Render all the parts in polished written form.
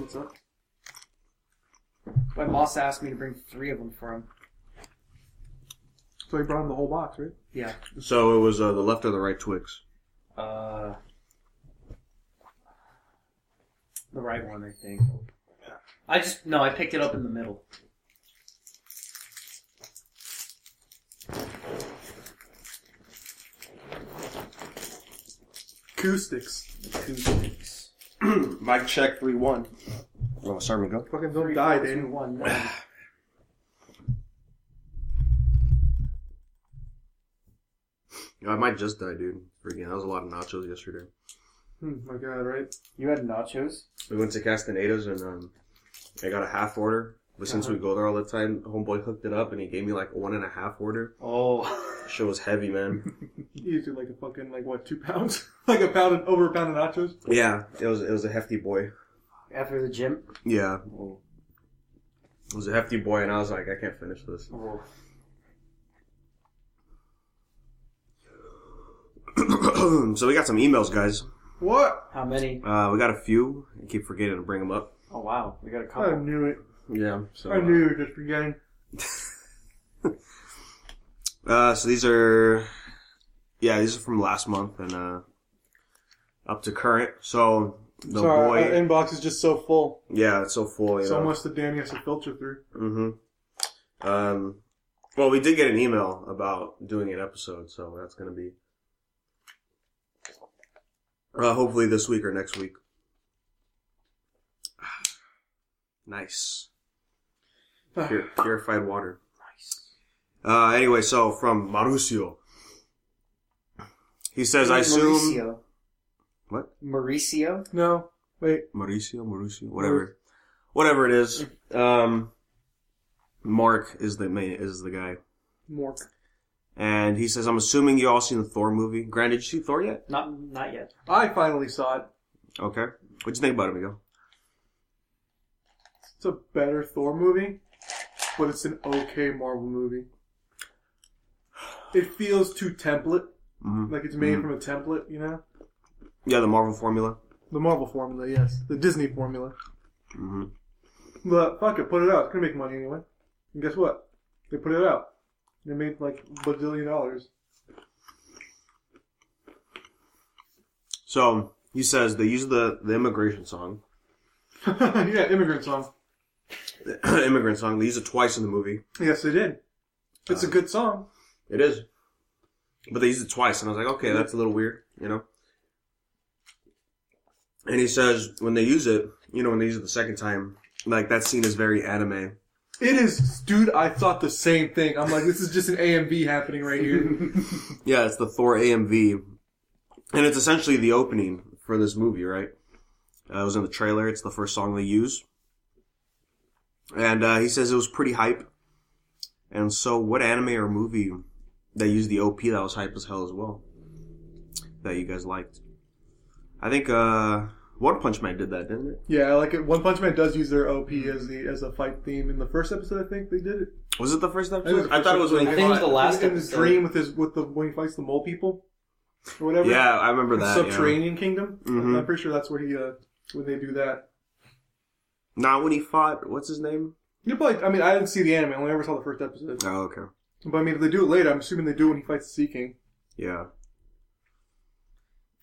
what's up. My boss asked me to bring 3 of them for him. So he brought him the whole box, right? Yeah. So it was the left or the right Twix? The right one, I think. I picked it up in the middle. Acoustics. Mic check 3-1. Oh, sorry, Miguel. Fucking don't die, Danny. 1. I might just die, dude. Freaking, that was a lot of nachos yesterday. My God, right? You had nachos? We went to Castaneda's and I got a half order. But since we go there all the time, homeboy hooked it up and he gave me like 1.5 order. Oh. Shit was heavy, man. You used to like a fucking, 2 pounds? Like over a pound of nachos? Yeah, it was a hefty boy. After the gym? Yeah. Oh. It was a hefty boy and I was like, I can't finish this. Oh. So we got some emails, guys. What? How many? We got a few. I keep forgetting to bring them up. Oh, wow. We got a I couple. knew it. Yeah. So, I knew you were just forgetting. So these are from last month and up to current. So the Sorry, boy, our inbox is just so full. yeah, it's so full. You So know. much that Danny has to filter through. Mm-hmm. Well, we did get an email about doing an episode, so that's gonna be hopefully this week or next week. Nice. Purified water. Nice. Anyway, so from Mauricio. He says, I assume... Mauricio. What? No. Wait. Mauricio, whatever it is. Mark is the guy. Mork. And he says, I'm assuming you all seen the Thor movie. Grant, did you see Thor yet? Not yet. I finally saw it. Okay. What'd you think about it, Miguel? It's a better Thor movie, but it's an okay Marvel movie. It feels too template. Mm-hmm. Like it's made from a template, you know? Yeah, the Marvel formula. The Marvel formula, yes. The Disney formula. Mm-hmm. But fuck it, put it out. It's gonna make money anyway. And guess what? They put it out. They made like $1 So, he says they use the immigration song. Yeah, immigrant song. Immigrant song. They use it twice in the movie. Yes, they did. It's a good song. It is. But they used it twice, and I was like, okay, that's a little weird, you know? And he says, when they use it, when they use it the second time, like, that scene is very anime. It is, dude, I thought the same thing. I'm like, this is just an AMV happening right here. Yeah, it's the Thor AMV. And it's essentially the opening for this movie, right? It was in the trailer. It's the first song they use. And he says it was pretty hype. And so what anime or movie that used the OP that was hype as hell as well that you guys liked? I think One Punch Man did that, didn't it? Yeah, like One Punch Man does use their OP as a fight theme in the first episode. I think they did it. Was it the first I episode? I thought it was when I think it was the last in his episode. dream when he fights the mole people or whatever. Yeah, I remember that. Subterranean Kingdom. Mhm. I'm pretty sure that's where he when they do that. Not when he fought. What's his name? You probably. I mean, I didn't see the anime. I only ever saw the first episode. Oh, okay. But I mean, if they do it later, I'm assuming they do it when he fights the Sea King. Yeah.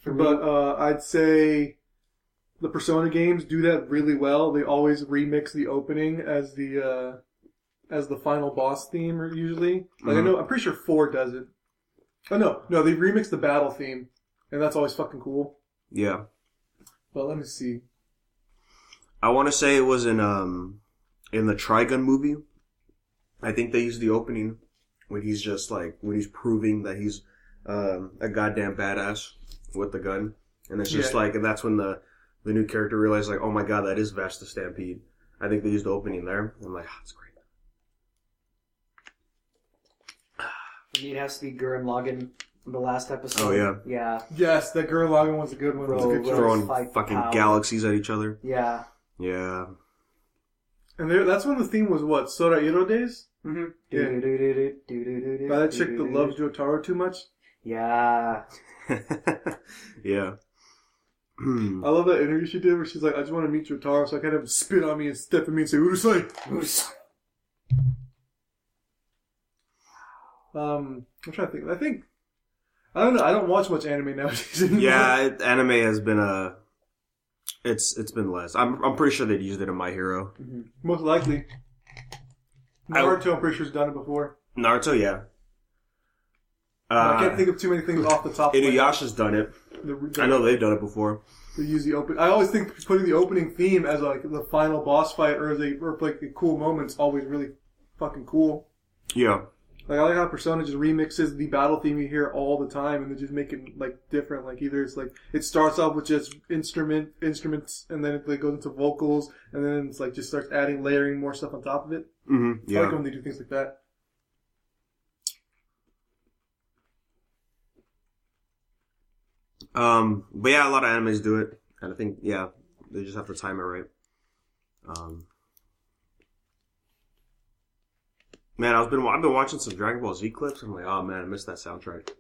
But I'd say the Persona games do that really well. They always remix the opening as the final boss theme, usually. Like I know, I'm pretty sure 4 does it. Oh no, they remix the battle theme, and that's always fucking cool. Yeah. But let me see. I want to say it was in the Trigun movie. I think they used the opening when he's just like, when he's proving that he's a goddamn badass with the gun. And it's just like, and that's when the new character realized like, oh my god, that is Vash the Stampede. I think they used the opening there. I'm like, that's great. For me, it has to be Gurren Lagann from the last episode. Oh, yeah. Yeah. Yes, that Gurren Lagann one's a good one. It's a good choice. Throwing Fight fucking power. galaxies at each other. Yeah. Yeah. And that's when the theme was what? Sorairo Days? Mm-hmm. Yeah. By that chick that loves Jotaro too much? Yeah. Yeah. I love that interview she did where she's like, I just want to meet Jotaro, so I kind of spit on me and step at me and say, Urusai! I'm trying to think. I don't know. I don't watch much anime nowadays anymore. Yeah, anime has been it's been less. I'm pretty sure they'd used it in My Hero. Mm-hmm. Most likely. Naruto, I'm pretty sure, has done it before. Naruto, yeah. I can't think of too many things off the top of my head. Inuyasha's done it. I know they've done it before. They use the open. I always think putting the opening theme as like the final boss fight or like a cool moment is always really fucking cool. Yeah. Like I like how Persona just remixes the battle theme you hear all the time, and they just make it like different. Like either it's like it starts off with just instruments, and then it like goes into vocals, and then it's like just starts adding layering more stuff on top of it. Mm-hmm. Yeah. I like when they do things like that. But yeah, a lot of animes do it, and I think they just have to time it right. Man, I've been watching some Dragon Ball Z clips. I'm like, oh man, I missed that soundtrack.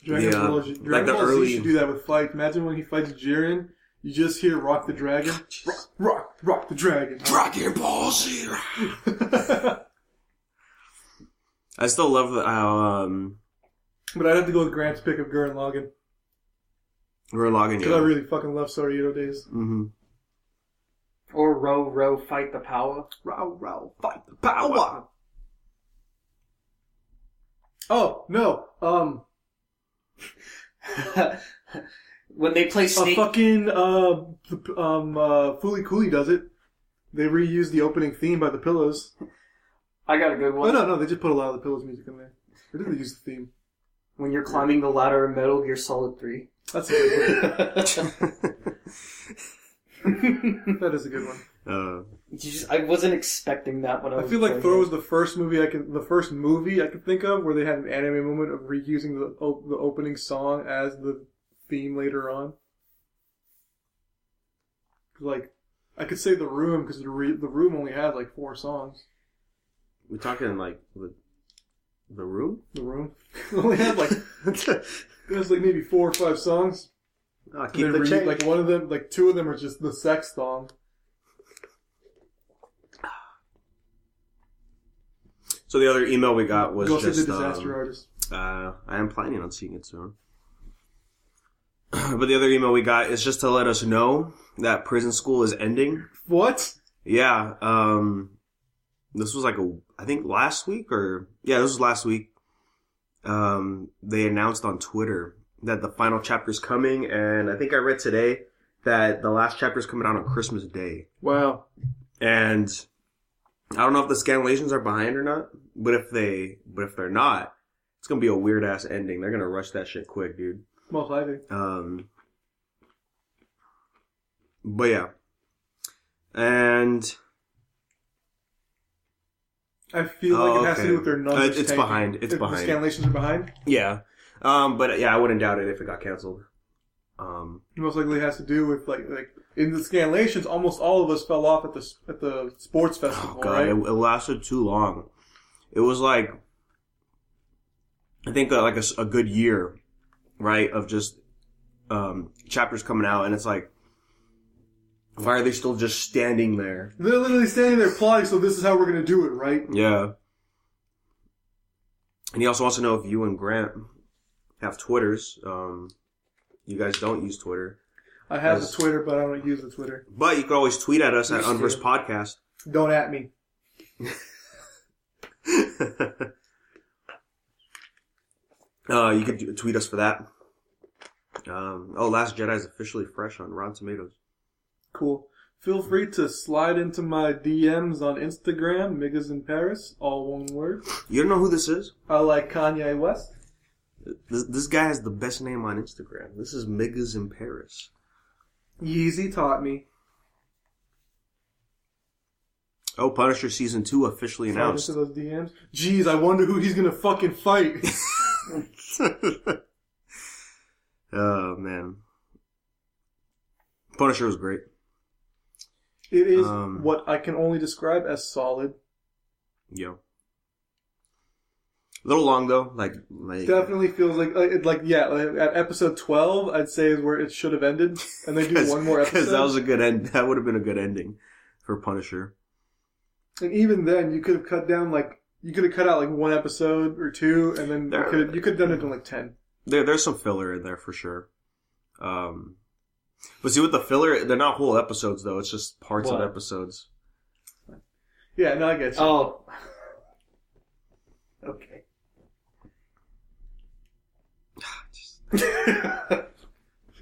Dragon Ball Z should do that with fights. Imagine when he fights Jiren, you just hear "Rock the Dragon," rock the Dragon. Dragon Ball Z. I still love how. But I'd have to go with Grant's pick of Gurren Lagann. Gurren Lagann, because I really fucking love Sorito days. Mm-hmm. Or row, fight the power. Row, fight the power. Oh, no. When they play Snake... fucking, Fooly Cooly does it. They reuse the opening theme by the Pillows. I got a good one. Oh, no, they just put a lot of the Pillows music in there. Or did they use the theme? When you're climbing the ladder in Metal Gear Solid 3. That's a good one. That is a good one. I wasn't expecting that when I was. I feel like Thor was the first movie I could think of where they had an anime moment of reusing the opening song as the theme later on. Like, I could say The Room because the Room only had like 4 songs. We're talking like the Room. The Room only had like there's like maybe 4 or 5 songs. Keep the change. Like one of them, like 2 of them are just the sex song. So the other email we got was Go just see The Disaster Artist. I am planning on seeing it soon. But the other email we got is just to let us know that prison school is ending. What? Yeah. This was like I think last week this was last week. They announced on Twitter that the final chapter is coming, and I think I read today that the last chapter is coming out on Christmas Day. Wow. And I don't know if the scanlations are behind or not, but if they're not, it's gonna be a weird ass ending. They're gonna rush that shit quick, dude. Most likely. But yeah. And I feel like it has to do with their numbers. It's behind. It's behind. The scanlations are behind? Yeah. But yeah, I wouldn't doubt it if it got canceled. Most likely it has to do with like in the scanlations, almost all of us fell off at the sports festival. Oh god, right? it lasted too long. It was like I think like a good year, right, of just chapters coming out, and it's like, why are they still just standing there? They're literally standing there plotting. So this is how we're gonna do it, right? Yeah. And he also wants to know if you and Grant have Twitters. You guys don't use Twitter. I have the Twitter, but I don't use the Twitter. But you can always tweet at us at Unversed Podcast. Don't at me. You can tweet us for that. Last Jedi is officially fresh on Rotten Tomatoes. Cool. Feel free to slide into my DMs on Instagram, Miguel in Paris, all one word. You don't know who this is? I like Kanye West. This guy has the best name on Instagram. This is Miguel in Paris. Yeezy taught me. Oh, Punisher Season 2 officially announced. Slide into those DMs. Jeez, I wonder who he's gonna fucking fight. Oh, man. Punisher was great. It is what I can only describe as solid. Yeah. A little long though, like Definitely feels like at episode 12, I'd say is where it should have ended, and they do one more episode. Because that was a good end. That would have been a good ending for Punisher. And even then, you could have cut out like one episode or two, and then you could have done it in like 10. There's some filler in there for sure. But see, with the filler, they're not whole episodes though. It's just parts of episodes. Yeah, no, I get you. Oh, okay.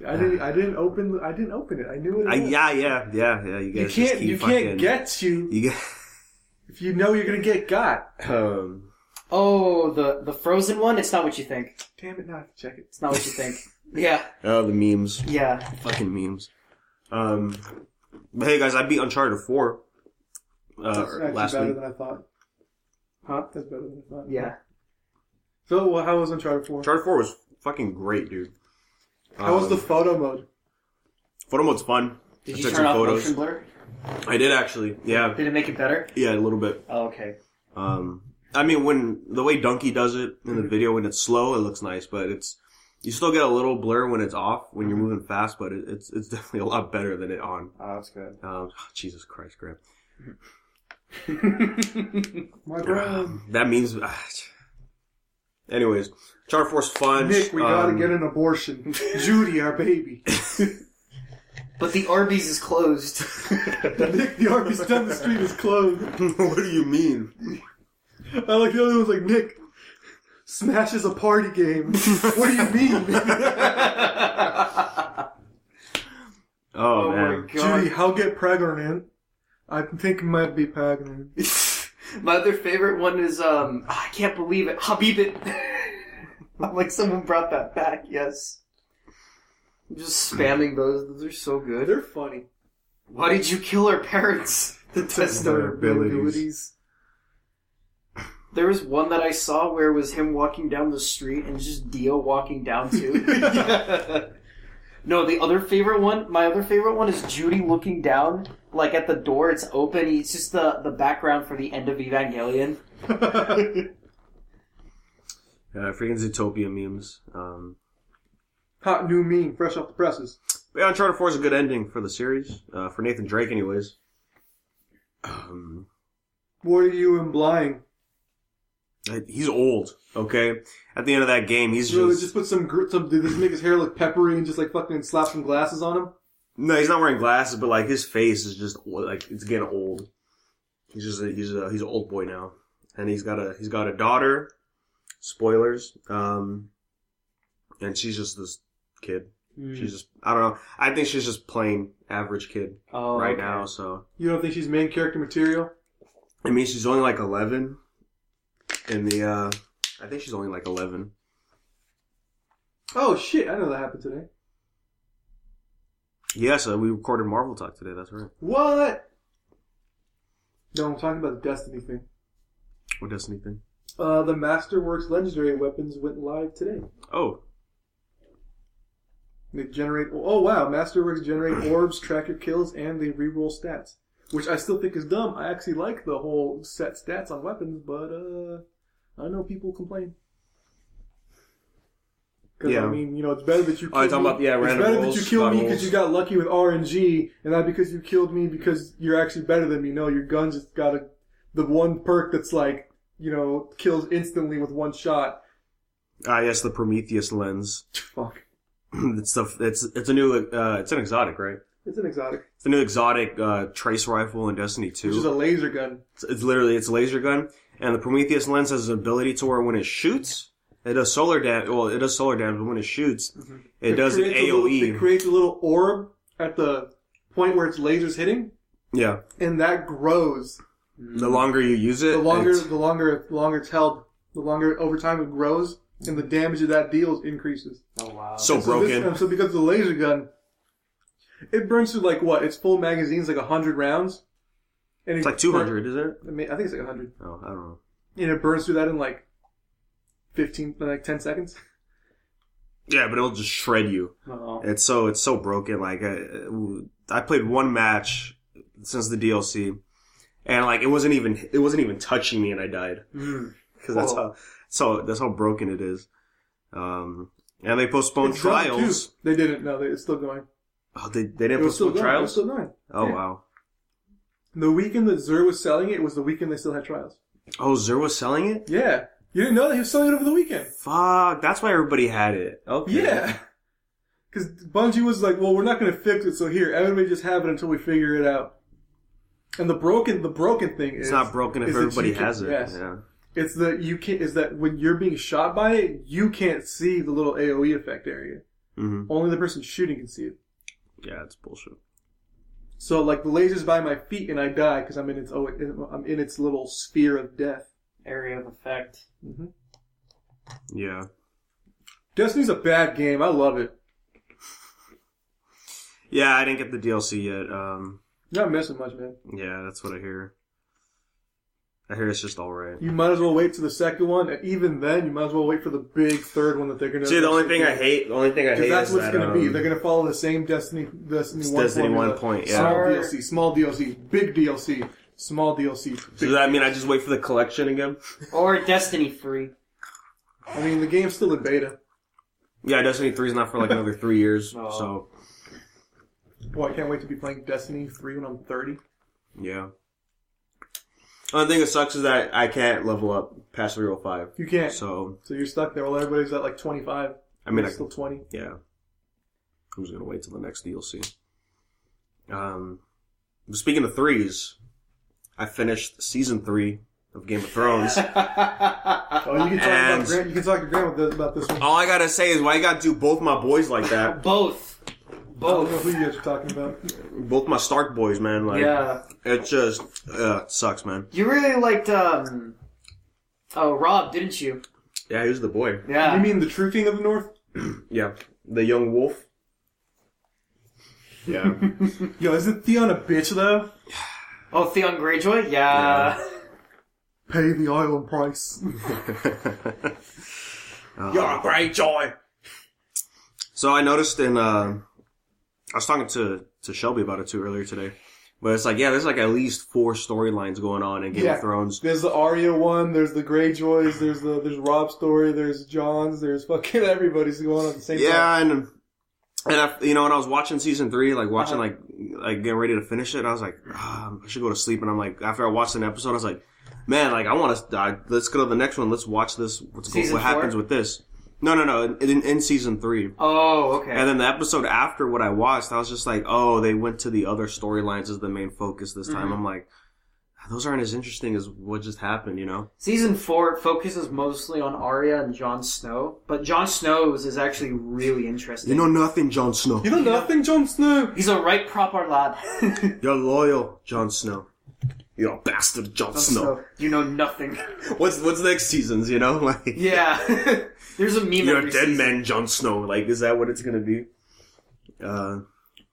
I didn't open it. I knew it. Yeah. You can't get to. If you know you're gonna get got. Oh, the Frozen one? It's not what you think. Damn it, now I have to check it. It's not what you think. Yeah. Oh, the memes. Yeah. Fucking memes. But hey guys, I beat Uncharted 4 last better week. than I thought. Huh? That's better than I thought. Yeah. So, how was Uncharted 4? Uncharted 4 was fucking great, dude. How was the photo mode? Photo mode's fun. Did I you took turn some off photos. motion blur? I did actually, yeah. Did it make it better? Yeah, a little bit. Oh, okay. I mean, when the way Donkey does it in the video, when it's slow, it looks nice, but you still get a little blur when it's off, when you're moving fast, but it's definitely a lot better than it on. Oh, that's good. Jesus Christ, Graham. My brand. That means... Anyways, Uncharted 4's fun. Nick, we gotta get an abortion. Judy, our baby. But the Arby's is closed. Nick, the Arby's down the street is closed. What do you mean? I like the other one's like, Nick, Smash is a party game. What do you mean? Oh man. My God. Judy, how get pregnant? I think it might be pregnant. My other favorite one is, I can't believe it. Habib it. I'm like, someone brought that back, yes. I'm just spamming those. Those are so good. They're funny. Why did you kill our parents? To test their abilities. There was one that I saw where it was him walking down the street and just Dio walking down too. No, my other favorite one is Judy looking down, like at the door, it's open, it's just the background for the end of Evangelion. Freaking Zootopia memes. Hot new meme, fresh off the presses. But yeah, Uncharted 4 is a good ending for the series. For Nathan Drake anyways. What are you implying? He's old, okay? At the end of that game, he's really just put some did this make his hair look peppery and just like fucking slap some glasses on him? No, he's not wearing glasses, but like his face is just like it's getting old. He's an old boy now, and he's got a daughter. Spoilers. And she's just this kid. She's just I don't know. I think she's just plain average kid now. So you don't think she's main character material? I mean, she's only like 11. I think she's only like 11. Oh shit! I know that happened today. Yes, we recorded Marvel Talk today. That's right. What? No, I'm talking about the Destiny thing. What Destiny thing? The Masterworks Legendary Weapons went live today. Oh. They generate... Oh, wow. Masterworks generate orbs, track your kills, and they reroll stats. Which I still think is dumb. I actually like the whole set stats on weapons, but I know people complain. Because, yeah. I mean, it's better that you kill me. Talking about, it's random better rolls, that you kill me because you got lucky with RNG, and not because you killed me because you're actually better than me. No, your gun just got the one perk that's like, kills instantly with one shot. Yes, the Prometheus lens. Fuck. It's a new, it's an exotic, right? It's an exotic. It's a new exotic, trace rifle in Destiny 2. Which is a laser gun. It's a laser gun. And the Prometheus lens has an ability to where when it shoots, it does solar damage. Well, it does solar damage, but when it shoots, it does an AoE. It creates a little orb at the point where its laser's hitting. Yeah. And that grows. The longer you use it, the longer it's held, the longer over time it grows, and the damage of that deals increases. Oh wow! So broken. So because of the laser gun, it burns through like what? Its full magazine's like 100 rounds. And it's like 200, is it? I think it's like 100. Oh, I don't know. And it burns through that in like 10 seconds. Yeah, but it'll just shred you. Uh-oh. It's so broken. Like I played one match since the DLC, and like it wasn't even touching me, and I died. because that's how broken it is. And they postponed trials. They didn't. No, it's still going. Oh, they didn't postpone trials? It was still going. Oh, yeah. Wow. The weekend that Xur was selling it was the weekend they still had trials. Oh, Xur was selling it? Yeah. You didn't know that he was selling it over the weekend? Fuck, that's why everybody had it. Okay. Yeah. Because Bungie was like, well, we're not going to fix it, so here, everybody just have it until we figure it out. And the broken thing is... It's not broken if everybody has it. Yes. Yeah. It's that when you're being shot by it, you can't see the little AoE effect area. Mm-hmm. Only the person shooting can see it. Yeah, it's bullshit. So, like, the laser's by my feet and I die because I'm in its little sphere of death. Area of effect. Mm-hmm. Yeah. Destiny's a bad game. I love it. Yeah, I didn't get the DLC yet. Not missing much, man. Yeah, that's what I hear. I hear it's just alright. You might as well wait to the second one, and even then, you might as well wait for the big third one that they're gonna. See, the only thing I hate is that's what it's gonna be. They're gonna follow the same Destiny 1 point. Yeah. Small DLC, big DLC, small DLC. Big So does that mean I just wait for the collection again? Or Destiny 3. I mean, the game's still in beta. Yeah, Destiny 3 is not for like another 3 years. Oh. So. Well, I can't wait to be playing Destiny 3 when I'm 30. Yeah. Only thing that sucks is that I can't level up past 305. You can't. So you're stuck there while everybody's at like 25. I mean, still 20. Yeah. I'm just gonna wait till the next DLC. Speaking of threes, I finished season 3 of Game of Thrones. You can talk to Grant about this one. All I gotta say is, why you gotta do both my boys like that? Both. I don't know who you guys are talking about. Both my Stark boys, man. Like, yeah. It just sucks, man. You really liked Rob, didn't you? Yeah, he was the boy. Yeah. You mean the True King of the North? Yeah. The young wolf. Yeah. Yo, isn't Theon a bitch, though? Oh, Theon Greyjoy? Yeah. Pay the island price. You're a Greyjoy! So I noticed I was talking to Shelby about it too earlier today. But it's like, yeah, there's like at least 4 storylines going on in Game of Thrones. There's the Arya one, there's the Greyjoys, there's Rob's story, there's Jon's, there's fucking everybody's going on at the same time. Yeah, and I, when I was watching season 3, like watching like getting ready to finish it, I was like, I should go to sleep. And I'm like, after I watched an episode, I was like, man, like I want to, let's go to the next one. Let's watch this. What happens with this? No. In season 3. Oh, okay. And then the episode after what I watched, I was just like, oh, they went to the other storylines as the main focus this time. Mm-hmm. I'm like, those aren't as interesting as what just happened, you know? Season 4 focuses mostly on Arya and Jon Snow, but Jon Snow's is actually really interesting. You know nothing, Jon Snow. You know nothing, Jon Snow. He's a right proper lad. You're loyal, Jon Snow. You're a bastard, Jon Snow. You know nothing. What's next season's, you know? Like, yeah. There's a meme. You're a dead man, Jon Snow. Like, is that what it's gonna be?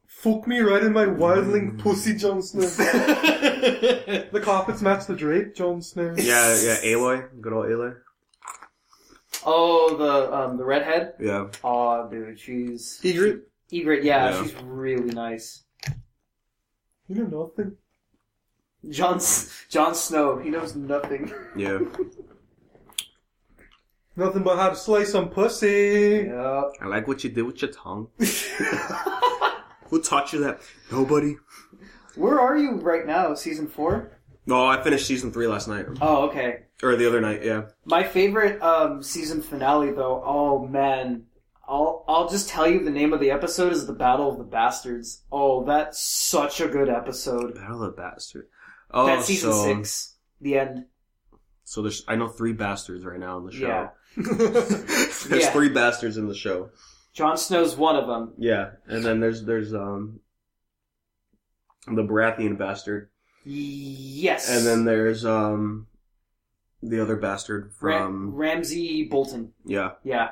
Fuck me right in my wildling pussy, Jon Snow. The carpets match the drape, Jon Snow. Yeah, Aloy. Good old Aloy. Oh, the redhead? Yeah. Oh, dude, she's... Ygritte? Ygritte, yeah, she's really nice. You know nothing. Jon Snow, he knows nothing. Yeah. Nothing but how to slay some pussy. Yeah. I like what you did with your tongue. Who taught you that? Nobody. Where are you right now? Season 4? No, I finished season 3 last night. Oh, okay. Or the other night, yeah. My favorite season finale, though, oh man, I'll just tell you the name of the episode is The Battle of the Bastards. Oh, that's such a good episode. Battle of the Bastards. Oh, that's season 6. The end. So I know 3 bastards right now in the show. Yeah. There's 3 bastards in the show. Jon Snow's one of them. Yeah, and then there's the Baratheon bastard. Yes. And then there's the other bastard from Ramsay Bolton. Yeah. Yeah.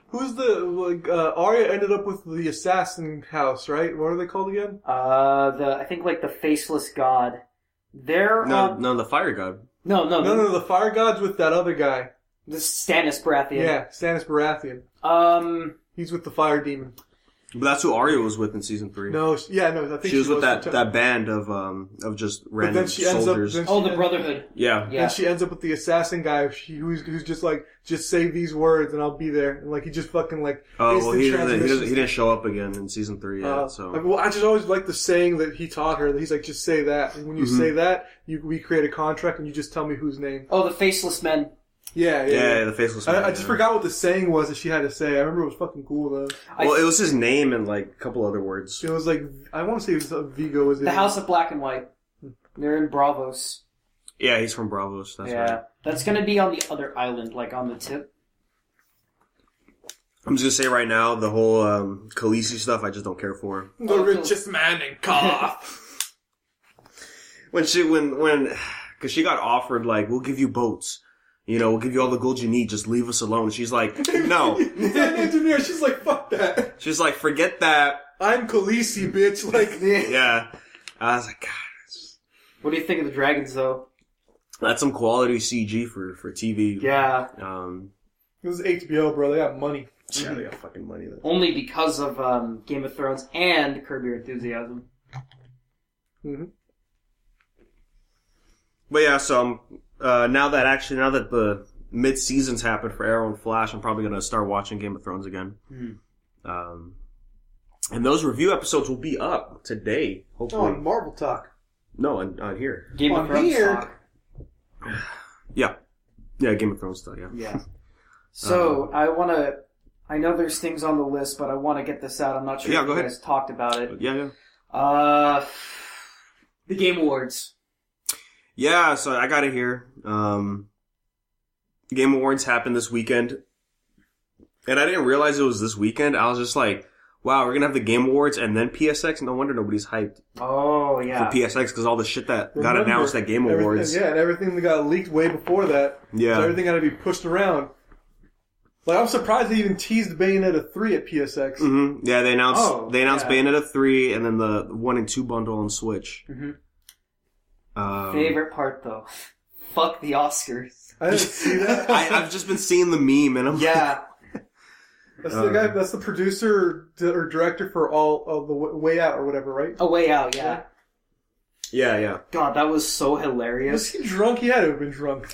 Who's Arya ended up with the assassin house, right? What are they called again? I think like the faceless god. They're no, the fire god. No, the fire god's with that other guy. The Stannis Baratheon. Yeah, Stannis Baratheon. He's with the fire demon. But that's who Arya was with in season 3. No, I think she was with that band of just random soldiers. The Brotherhood. Yeah. And she ends up with the assassin guy who's just like, just say these words and I'll be there. And like, he just fucking like... he didn't show up again in season 3 yet, so... Well, I just always like the saying that he taught her, that he's like, just say that. And when you say that, we create a contract and you just tell me whose name. Oh, the Faceless Men. Yeah, the Faceless Men. I just forgot what the saying was that she had to say. I remember it was fucking cool, though. Well, it was his name and, like, a couple other words. It was like, I want to say it was Vigo. Was it? The House of Black and White. They're in Bravos. Yeah, he's from Bravos. That's right. That's going to be on the other island, like on the tip. I'm just going to say right now, the whole Khaleesi stuff, I just don't care for. The richest man in Koth. Because she got offered, like, we'll give you boats. You know, we'll give you all the gold you need. Just leave us alone. She's like, no. Engineer, she's like, fuck that. She's like, forget that. I'm Khaleesi, bitch. Like, yeah. I was like, God. What do you think of the dragons, though? That's some quality CG for TV. Yeah. It was HBO, bro. They got money. Yeah, they got fucking money, though. Only because of Game of Thrones and Curb Your Enthusiasm. Mm-hmm. But yeah, so now that the mid-seasons happened for Arrow and Flash, I'm probably going to start watching Game of Thrones again. Mm. And those review episodes will be up today, hopefully. On Marvel Talk. No, on here. Game of Thrones talk. Yeah. Yeah, Game of Thrones talk, yeah. Yeah. So, I know there's things on the list, but I want to get this out. I'm not sure if you guys talked about it. Yeah. The Game Awards. Yeah, so I got it here. Game Awards happened this weekend. And I didn't realize it was this weekend. I was just like, wow, we're going to have the Game Awards and then PSX? No wonder nobody's hyped. Oh, yeah. For PSX, because all the shit that got announced at Game Awards. Yeah, and everything that got leaked way before that. Yeah. So everything had to be pushed around. Like, I'm surprised they even teased Bayonetta 3 at PSX. Mm-hmm. Yeah, they announced Bayonetta 3 and then the 1 and 2 bundle on Switch. Mm-hmm. Favorite part, though. Fuck the Oscars. I didn't see that. I've just been seeing the meme, and I'm yeah. That's the guy. That's the producer or director for all of the Way Out or whatever, right? A Way Out, yeah. Yeah. God, that was so hilarious. Was he drunk? He had to have been drunk.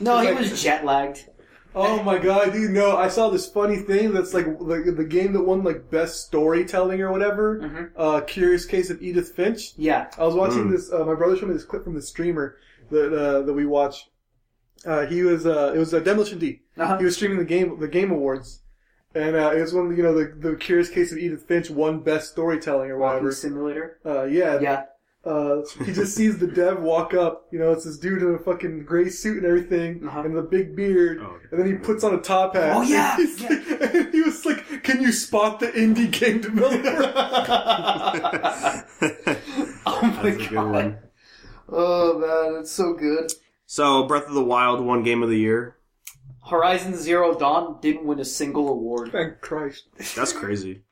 No, he was jet lagged. Oh my god, dude! No, I saw this funny thing that's like the game that won like best storytelling or whatever. Mm-hmm. Curious Case of Edith Finch. Yeah. I was watching this. My brother showed me this clip from the streamer that we watched. It was Demolition D. Uh-huh. He was streaming the Game Awards. And it was when the Curious Case of Edith Finch won Best Storytelling or whatever. Walking Simulator. Yeah. He just sees the dev walk up. It's this dude in a fucking gray suit and everything, and the big beard. Oh. And then he puts on a top hat. Oh yeah. And he was like, "Can you spot the indie game developer?" Oh my god. Good one. Oh man, it's so good. So Breath of the Wild won Game of the Year. Horizon Zero Dawn didn't win a single award. Thank Christ. That's crazy.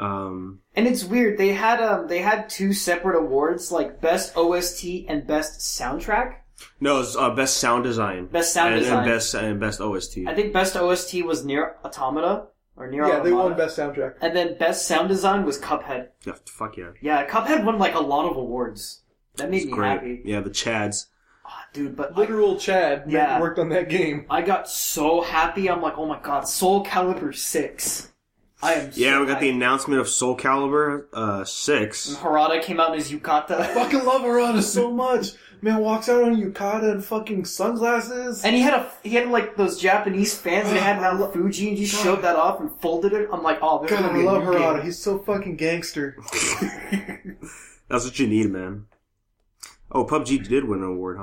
And it's weird. They had two separate awards, like Best OST and Best Soundtrack. No, it's Best Sound Design. Best Sound Design. And Best OST. I think Best OST was Nier Automata. Yeah, they won Best Soundtrack. And then Best Sound Design was Cuphead. Yeah, fuck yeah. Yeah, Cuphead won like a lot of awards. That made me happy. Yeah, the Chads. Oh, dude, but literal Chad worked on that game. I got so happy. I'm like, oh my god, Soul Calibur 6. I am so we got the announcement of Soul Calibur 6. And Harada came out in his yukata. I fucking love Harada so much. Man walks out on yukata and fucking sunglasses. And he had like those Japanese fans that had Mount Fuji and just showed that off and folded it. I'm like, oh, this is I love Harada. He's so fucking gangster. That's what you need, man. Oh, PUBG did win an award,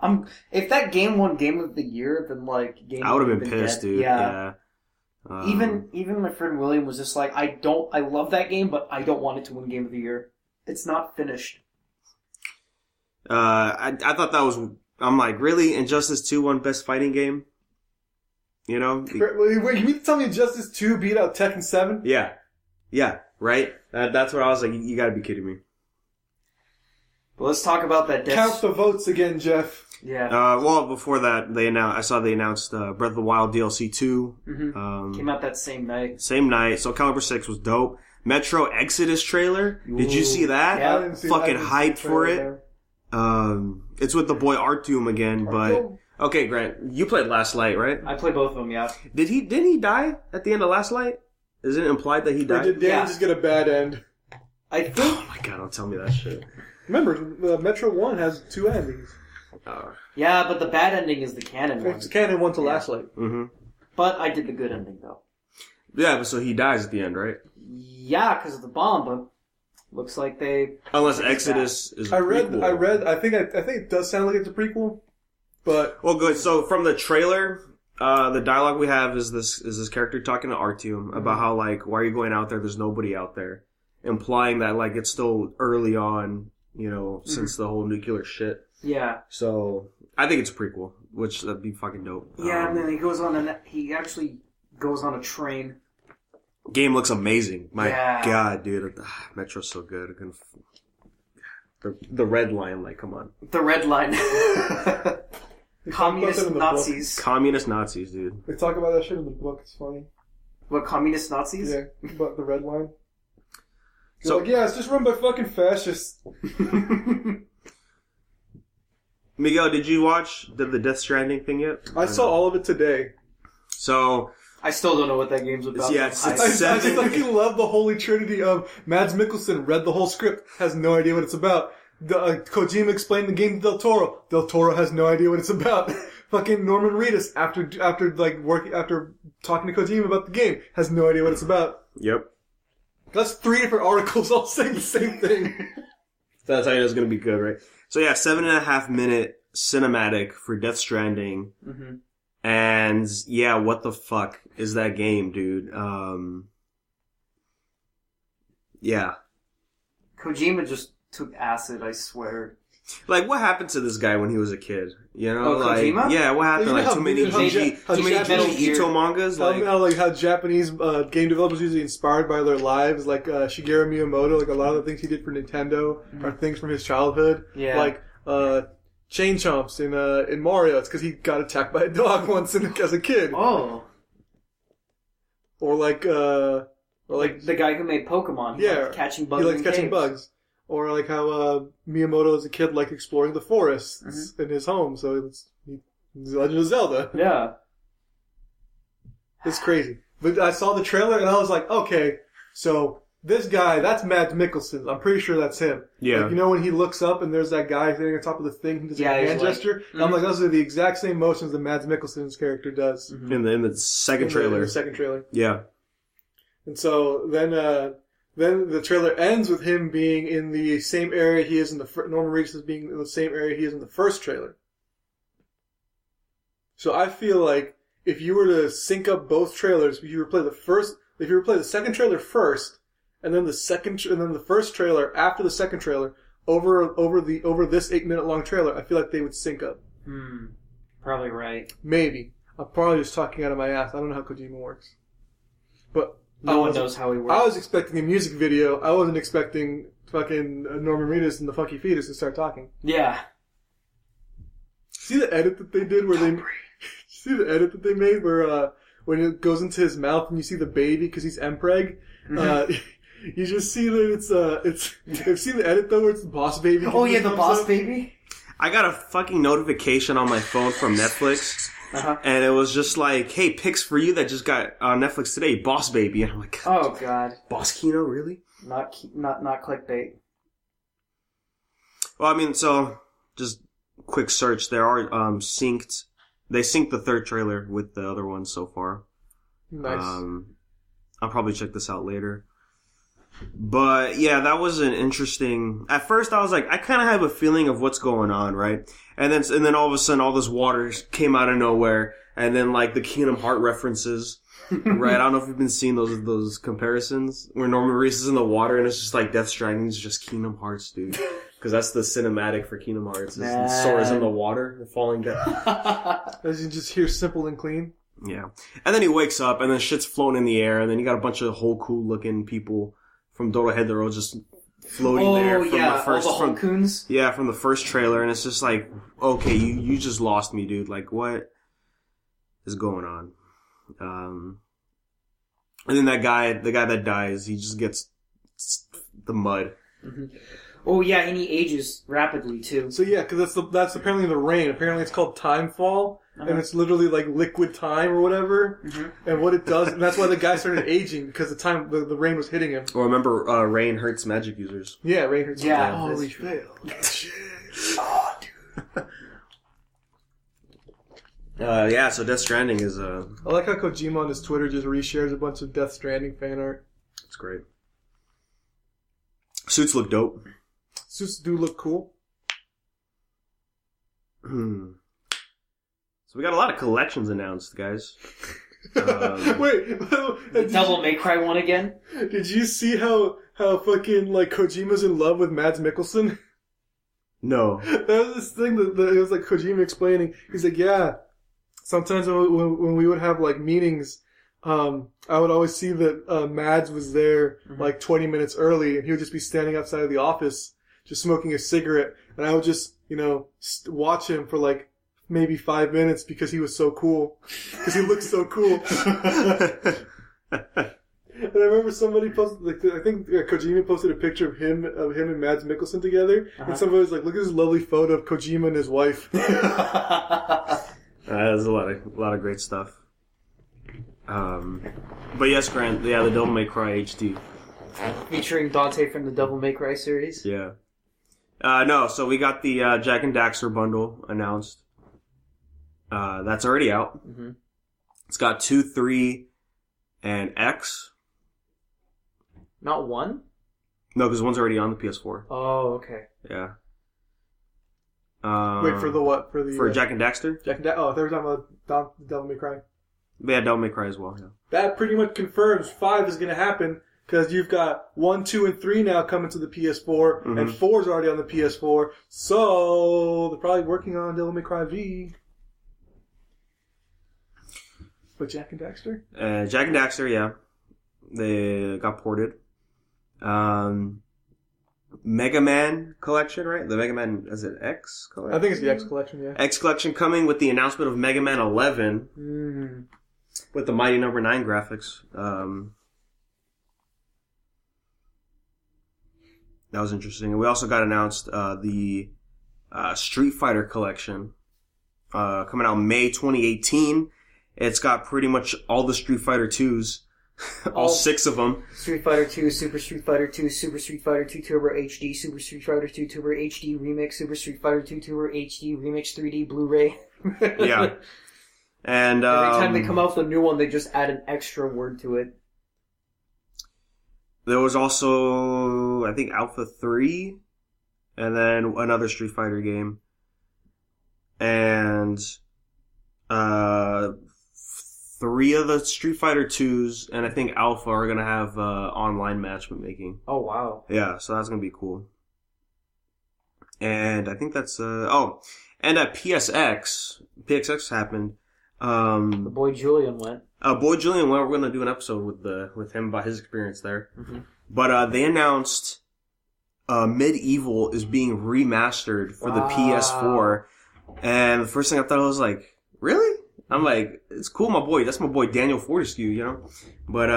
huh? If that game won Game of the Year, then like I would have been pissed, dude. Yeah. Even my friend William was just like, I love that game, but I don't want it to win Game of the Year. It's not finished. I thought that was. I'm like, really? Injustice 2 won Best Fighting Game? Wait, you mean to tell me Injustice 2 beat out Tekken 7? Yeah, right. That's what I was like. You gotta be kidding me. But let's talk about that Count the votes again, Jeff. Yeah. Well, before that, I saw they announced Breath of the Wild DLC 2. Mm-hmm. Came out that same night. Same night. So Caliber 6 was dope. Metro Exodus trailer. Ooh. Did you see that? Yeah. I didn't see Fucking that. hyped for it. It's with the boy Artyom again, but... Okay, Grant, you played Last Light, right? I played both of them, yeah. Didn't he die at the end of Last Light? Is it implied that he Or died? did Danny Yeah. just get a bad end? I think... Oh my god, don't tell me that shit. Remember, Metro 1 has 2 endings. Yeah, but the bad ending is the canon one. It's canon 1 to Last Light. Mm-hmm. But I did the good ending, though. Yeah, but so he dies at the end, right? Yeah, because of the bomb, but looks like they... Unless Exodus is a I prequel. think it does sound like it's a prequel, but... Well, good. So from the trailer, the dialogue we have is this character talking to Artyom about how, like, why are you going out there? There's nobody out there. Implying that, like, it's still early on, you know, since the whole nuclear shit. Yeah. So, I think it's a prequel, which that'd be fucking dope. Yeah, and then he actually goes on a train. Game looks amazing. My Yeah. god, dude. Metro's so good. The red line, like, come on. The red line. They talk about that Communist in the Nazis. Communist Nazis, dude. They talk about that shit in the book. It's funny. What, communist Nazis? Yeah, about the red line. So- Like, yeah, it's just run by fucking fascists. Miguel, did you watch the Death Stranding thing yet? I saw all of it today. So, I still don't know what that game's about. Yeah, it's I seven. fucking love the holy trinity of Mads Mikkelsen read the whole script, has no idea what it's about. Kojima explained the game to Del Toro. Del Toro has no idea what it's about. Fucking Norman Reedus, after talking to Kojima about the game, has no idea what it's about. yep. That's 3 different articles all saying the same thing. That's how you know it's going to be good, right? So yeah, 7.5 minute cinematic for Death Stranding. Mm-hmm. And yeah, what the fuck is that game, dude? Yeah. Kojima just took acid, I swear. Like, what happened to this guy when he was a kid? You know, Oh, like, Kojima? yeah, what happened? You know Like, too many how Junji Ito mangas? How Japanese game developers usually inspired by their lives, like Shigeru Miyamoto, like a lot of the things he did for Nintendo are things from his childhood. Yeah. Like Chain Chomps in Mario, it's because he got attacked by a dog once as a kid. Oh. Or like The guy who made Pokemon. He liked catching bugs he likes in catching caves. bugs. Or like how Miyamoto as a kid liked exploring the forests in his home. So it's The Legend of Zelda. Yeah. It's crazy. But I saw the trailer and I was like, okay, so this guy, that's Mads Mikkelsen. I'm pretty sure that's him. Yeah. Like, you know when he looks up and there's that guy sitting on top of the thing, he does Yeah, a he's hand like- gesture? And I'm like, those are the exact same motions that Mads Mikkelsen's character does. in the second In trailer. the second trailer. Yeah. And so then the trailer ends with him being in the same area he is in the Norman Reedus is being in the same area he is in the first trailer. So I feel like if you were to sync up both trailers, if you were to play the second trailer first, and then the first trailer after the second trailer over this 8-minute long trailer, I feel like they would sync up. Probably right. Maybe. I'm probably just talking out of my ass. I don't know how Kojima works. But No one knows how he works. I was expecting a music video. I wasn't expecting fucking Norman Reedus and the Funky Fetus to start talking. Yeah. See the edit that they did where see the edit that they made where when it goes into his mouth and you see the baby because he's Mpreg. You just see that it's you've seen the edit though where it's the Boss Baby. Oh yeah, the comes Boss up? Baby. I got a fucking notification on my phone from Netflix. Uh-huh. And it was just like, hey, picks for you that just got on Netflix today, Boss Baby. And I'm like, Oh god. Boss Kino, really? Not clickbait. Well, I mean, so, just quick search. There are they synced the third trailer with the other one so far. Nice. I'll probably check this out later. But yeah, that was an interesting. At first, I was like, I kind of have a feeling of what's going on, right? And then all of a sudden, all this water came out of nowhere, and then like the Kingdom Heart references, right? I don't know if you've been seeing those comparisons where Norman Reedus is in the water, and it's just like Death Stranding is just Kingdom Hearts, dude. Because that's the cinematic for Kingdom Hearts. Sora's in the water, falling down. As you just hear Simple and Clean. Yeah, and then he wakes up, and then shit's floating in the air, and then you got a bunch of whole cool looking people from Dorohedoro just floating there from yeah, the first all the Hulkoons. Yeah, from the first trailer, and it's just like, okay, you just lost me, dude. Like, what is going on? And then the guy that dies, he just gets the mud. Mm-hmm. Oh yeah, and he ages rapidly too. So yeah, because that's apparently the rain. Apparently it's called timefall, and it's literally like liquid time or whatever. Mm-hmm. And what it does, and that's why the guy started aging, because the rain was hitting him. Well, remember, rain hurts magic users. Yeah, rain hurts. Yeah, holy shit. Oh, dude. Yeah, so Death Stranding is I like how Kojima on his Twitter just reshares a bunch of Death Stranding fan art. It's great. Suits look dope. Suits do look cool. So we got a lot of collections announced, guys. Wait, Devil May Cry one again? Did you see how fucking like Kojima's in love with Mads Mikkelsen? No. That was this thing that it was like Kojima explaining. He's like, yeah, sometimes when we would have like meetings, I would always see that Mads was there like 20 minutes early, and he would just be standing outside of the office just smoking a cigarette, and I would just, watch him for like maybe 5 minutes because he was so cool. Because he looked so cool. And I remember somebody posted, I think Kojima posted a picture of him and Mads Mikkelsen together, and somebody was like, look at this lovely photo of Kojima and his wife. There's a lot of great stuff. But yes, Grant, the Devil May Cry HD. Featuring Dante from the Devil May Cry series? Yeah. No, so we got the Jack and Daxter bundle announced. That's already out. Mm-hmm. It's got 2, 3, and X. Not 1? No, because 1's already on the PS4. Oh, okay. Yeah. Wait, for the what? For Jack and Daxter? Jack and Daxter. Oh, they were talking about Devil May Cry. Yeah, Devil May Cry as well, yeah. That pretty much confirms 5 is going to happen, because you've got 1, 2, and 3 now coming to the PS4, and 4 is already on the PS4, so they're probably working on Devil May Cry V. But Jack and Daxter? Jack and Daxter, yeah. They got ported. Mega Man collection, right? The Mega Man, is it X collection? I think it's the X collection, yeah. X collection coming with the announcement of Mega Man 11 with the Mighty Number 9 graphics. That was interesting. And we also got announced the Street Fighter collection coming out May 2018. It's got pretty much all the Street Fighter 2s. All 6 of them. Street Fighter 2, Super Street Fighter 2, Super Street Fighter 2 Turbo HD, Super Street Fighter 2 Turbo HD Remix, Super Street Fighter 2 Turbo HD Remix 3D Blu-ray. Yeah. And every time they come out with a new one, they just add an extra word to it. There was also, I think, Alpha 3, and then another Street Fighter game. And 3 of the Street Fighter 2s, and I think Alpha are going to have online matchmaking. Oh, wow. Yeah, so that's going to be cool. And I think that's... and at PSX happened. The boy Julian went. Boy Julian went. We're going to do an episode with him about his experience there. Mm-hmm. But they announced Medieval is being remastered for the PS4. And the first thing I thought, I was like, really? I'm like, it's cool, my boy. That's my boy Daniel Fortescue, But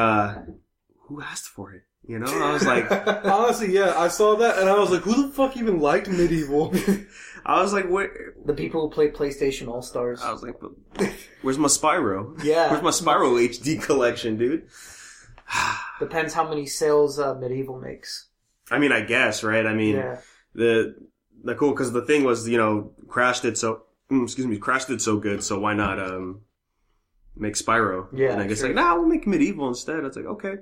who asked for it? I was like... Honestly, yeah, I saw that, and I was like, who the fuck even liked Medieval? I was like, wait... The people who play PlayStation All-Stars. I was like, where's my Spyro? Yeah. Where's my Spyro HD collection, dude? Depends how many sales Medieval makes. I mean, I guess, right? I mean, yeah. the cool, because the thing was, Crash did so good, so why not make Spyro? Yeah, and I guess we'll make Medieval instead. It's like, okay.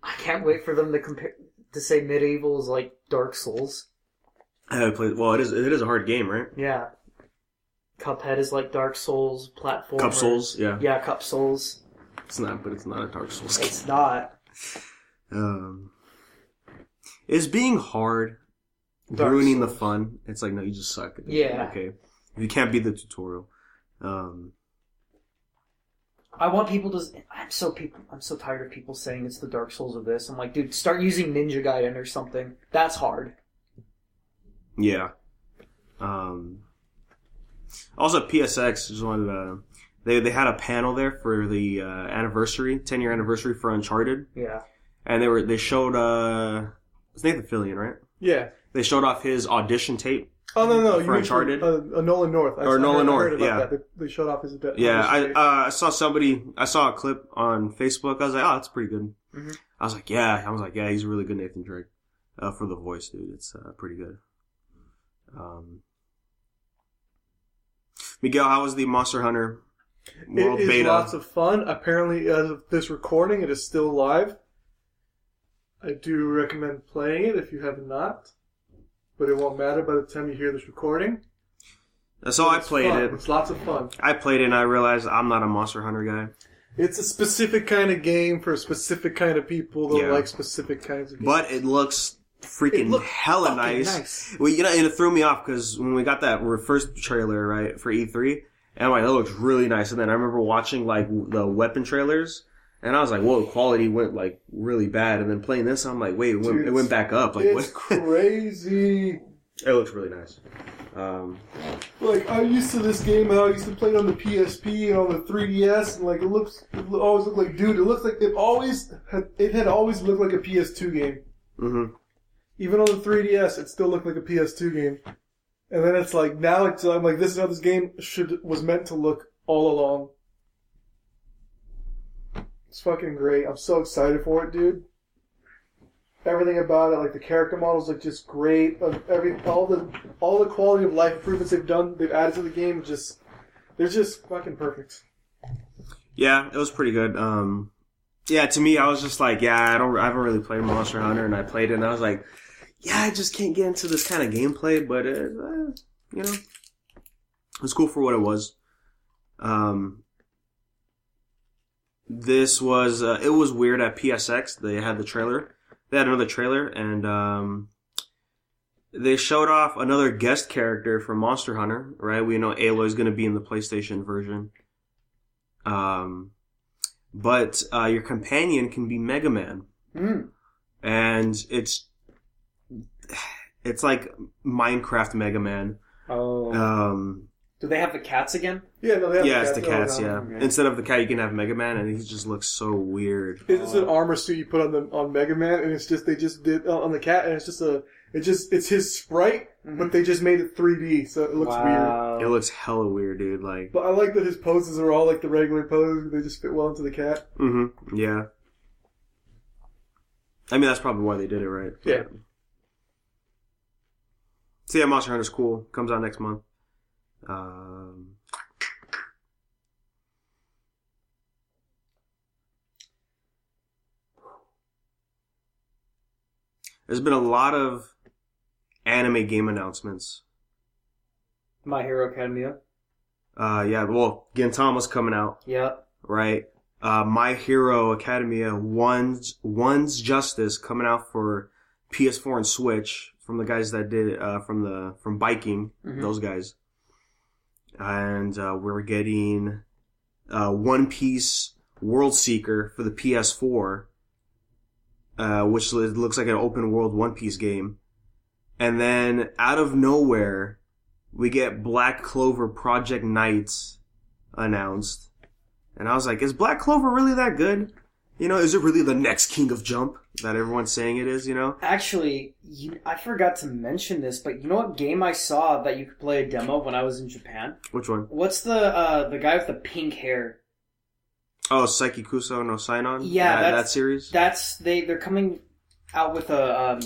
I can't wait for them to say Medieval is like Dark Souls. Well, it is a hard game, right? Yeah. Cuphead is like Dark Souls, platformer. Cup Souls, yeah. Yeah, Cup Souls. It's not a Dark Souls game. It's not. Is being hard ruining the fun? It's like, no, you just suck. Yeah. Okay. You can't beat the tutorial. I want people to. I'm so tired of people saying it's the Dark Souls of this. I'm like, dude, start using Ninja Gaiden or something. That's hard. Yeah. Also, PSX just wanted to. They had a panel there for the 10-year anniversary for Uncharted. Yeah. And they showed it's Nathan Fillion, right? Yeah. They showed off his audition tape. Oh no! For Uncharted, Nolan North. Nolan North. Heard about that. They showed off his. Yeah, I saw a clip on Facebook. I was like, oh, that's pretty good. Mm-hmm. I was like, yeah, he's a really good Nathan Drake for the voice, dude. It's pretty good. Miguel, how was the Monster Hunter World Beta? It is Beta? lots of fun. Apparently, as of this recording, it is still live. I do recommend playing it if you have not. But it won't matter by the time you hear this recording. That's all I played it. It's lots of fun. I played it and I realized I'm not a Monster Hunter guy. It's a specific kind of game for a specific kind of people that like specific kinds of games. But it looks freaking hella nice. Well, and it threw me off because when we got that first trailer, right, for E3, and I'm like, that looks really nice. And then I remember watching like the weapon trailers. And I was like, whoa, quality went, like, really bad. And then playing this, I'm like, wait, it went back up. Like, it's crazy. It looks really nice. Like, I'm used to this game, how I used to play it on the PSP and on the 3DS, and, like, it always looked like, dude, it looks like it had always looked like a PS2 game. Mm-hmm. Even on the 3DS, it still looked like a PS2 game. And then it's like, now I'm like, this is how this game was meant to look all along. It's fucking great. I'm so excited for it, dude. Everything about it, like the character models look just great. All the quality of life improvements they've added to the game, they're just fucking perfect. Yeah, it was pretty good. Yeah, to me, I was just like, I haven't really played Monster Hunter, and I played it, and I was like, I just can't get into this kind of gameplay, but it was cool for what it was. This was, it was weird at PSX. They had another trailer, and, they showed off another guest character from Monster Hunter, right? We know Aloy's gonna be in the PlayStation version. But your companion can be Mega Man. Mm. And it's like Minecraft Mega Man. Oh. Do they have the cats again? Yeah, no, they have the it's cats. the cats, yeah. Okay. Instead of the cat, you can have Mega Man, and he just looks so weird. It's an armor suit you put on Mega Man, and they just did on the cat, and it's his sprite, but they just made it 3D, so it looks weird. It looks hella weird, dude. Like, but I like that his poses are all like the regular poses; they just fit well into the cat. Mm-hmm. Yeah. I mean, that's probably why they did it, right? Yeah. So yeah, Monster Hunter's cool. Comes out next month. There's been a lot of anime game announcements. My Hero Academia. Yeah, well, Gintama's coming out. Yep. Right? My Hero Academia One's Justice coming out for PS4 and Switch from the guys that did from Biking, those guys. And we're getting One Piece World Seeker for the PS4, which looks like an open world One Piece game. And then out of nowhere, we get Black Clover Project Knights announced. And I was like, is Black Clover really that good? Is it really the next King of Jump that everyone's saying it is, Actually, I forgot to mention this, but you know what game I saw that you could play a demo when I was in Japan? Which one? What's the guy with the pink hair? Oh, Saiki Kuso no Sainon? Yeah, that series? They're coming out with a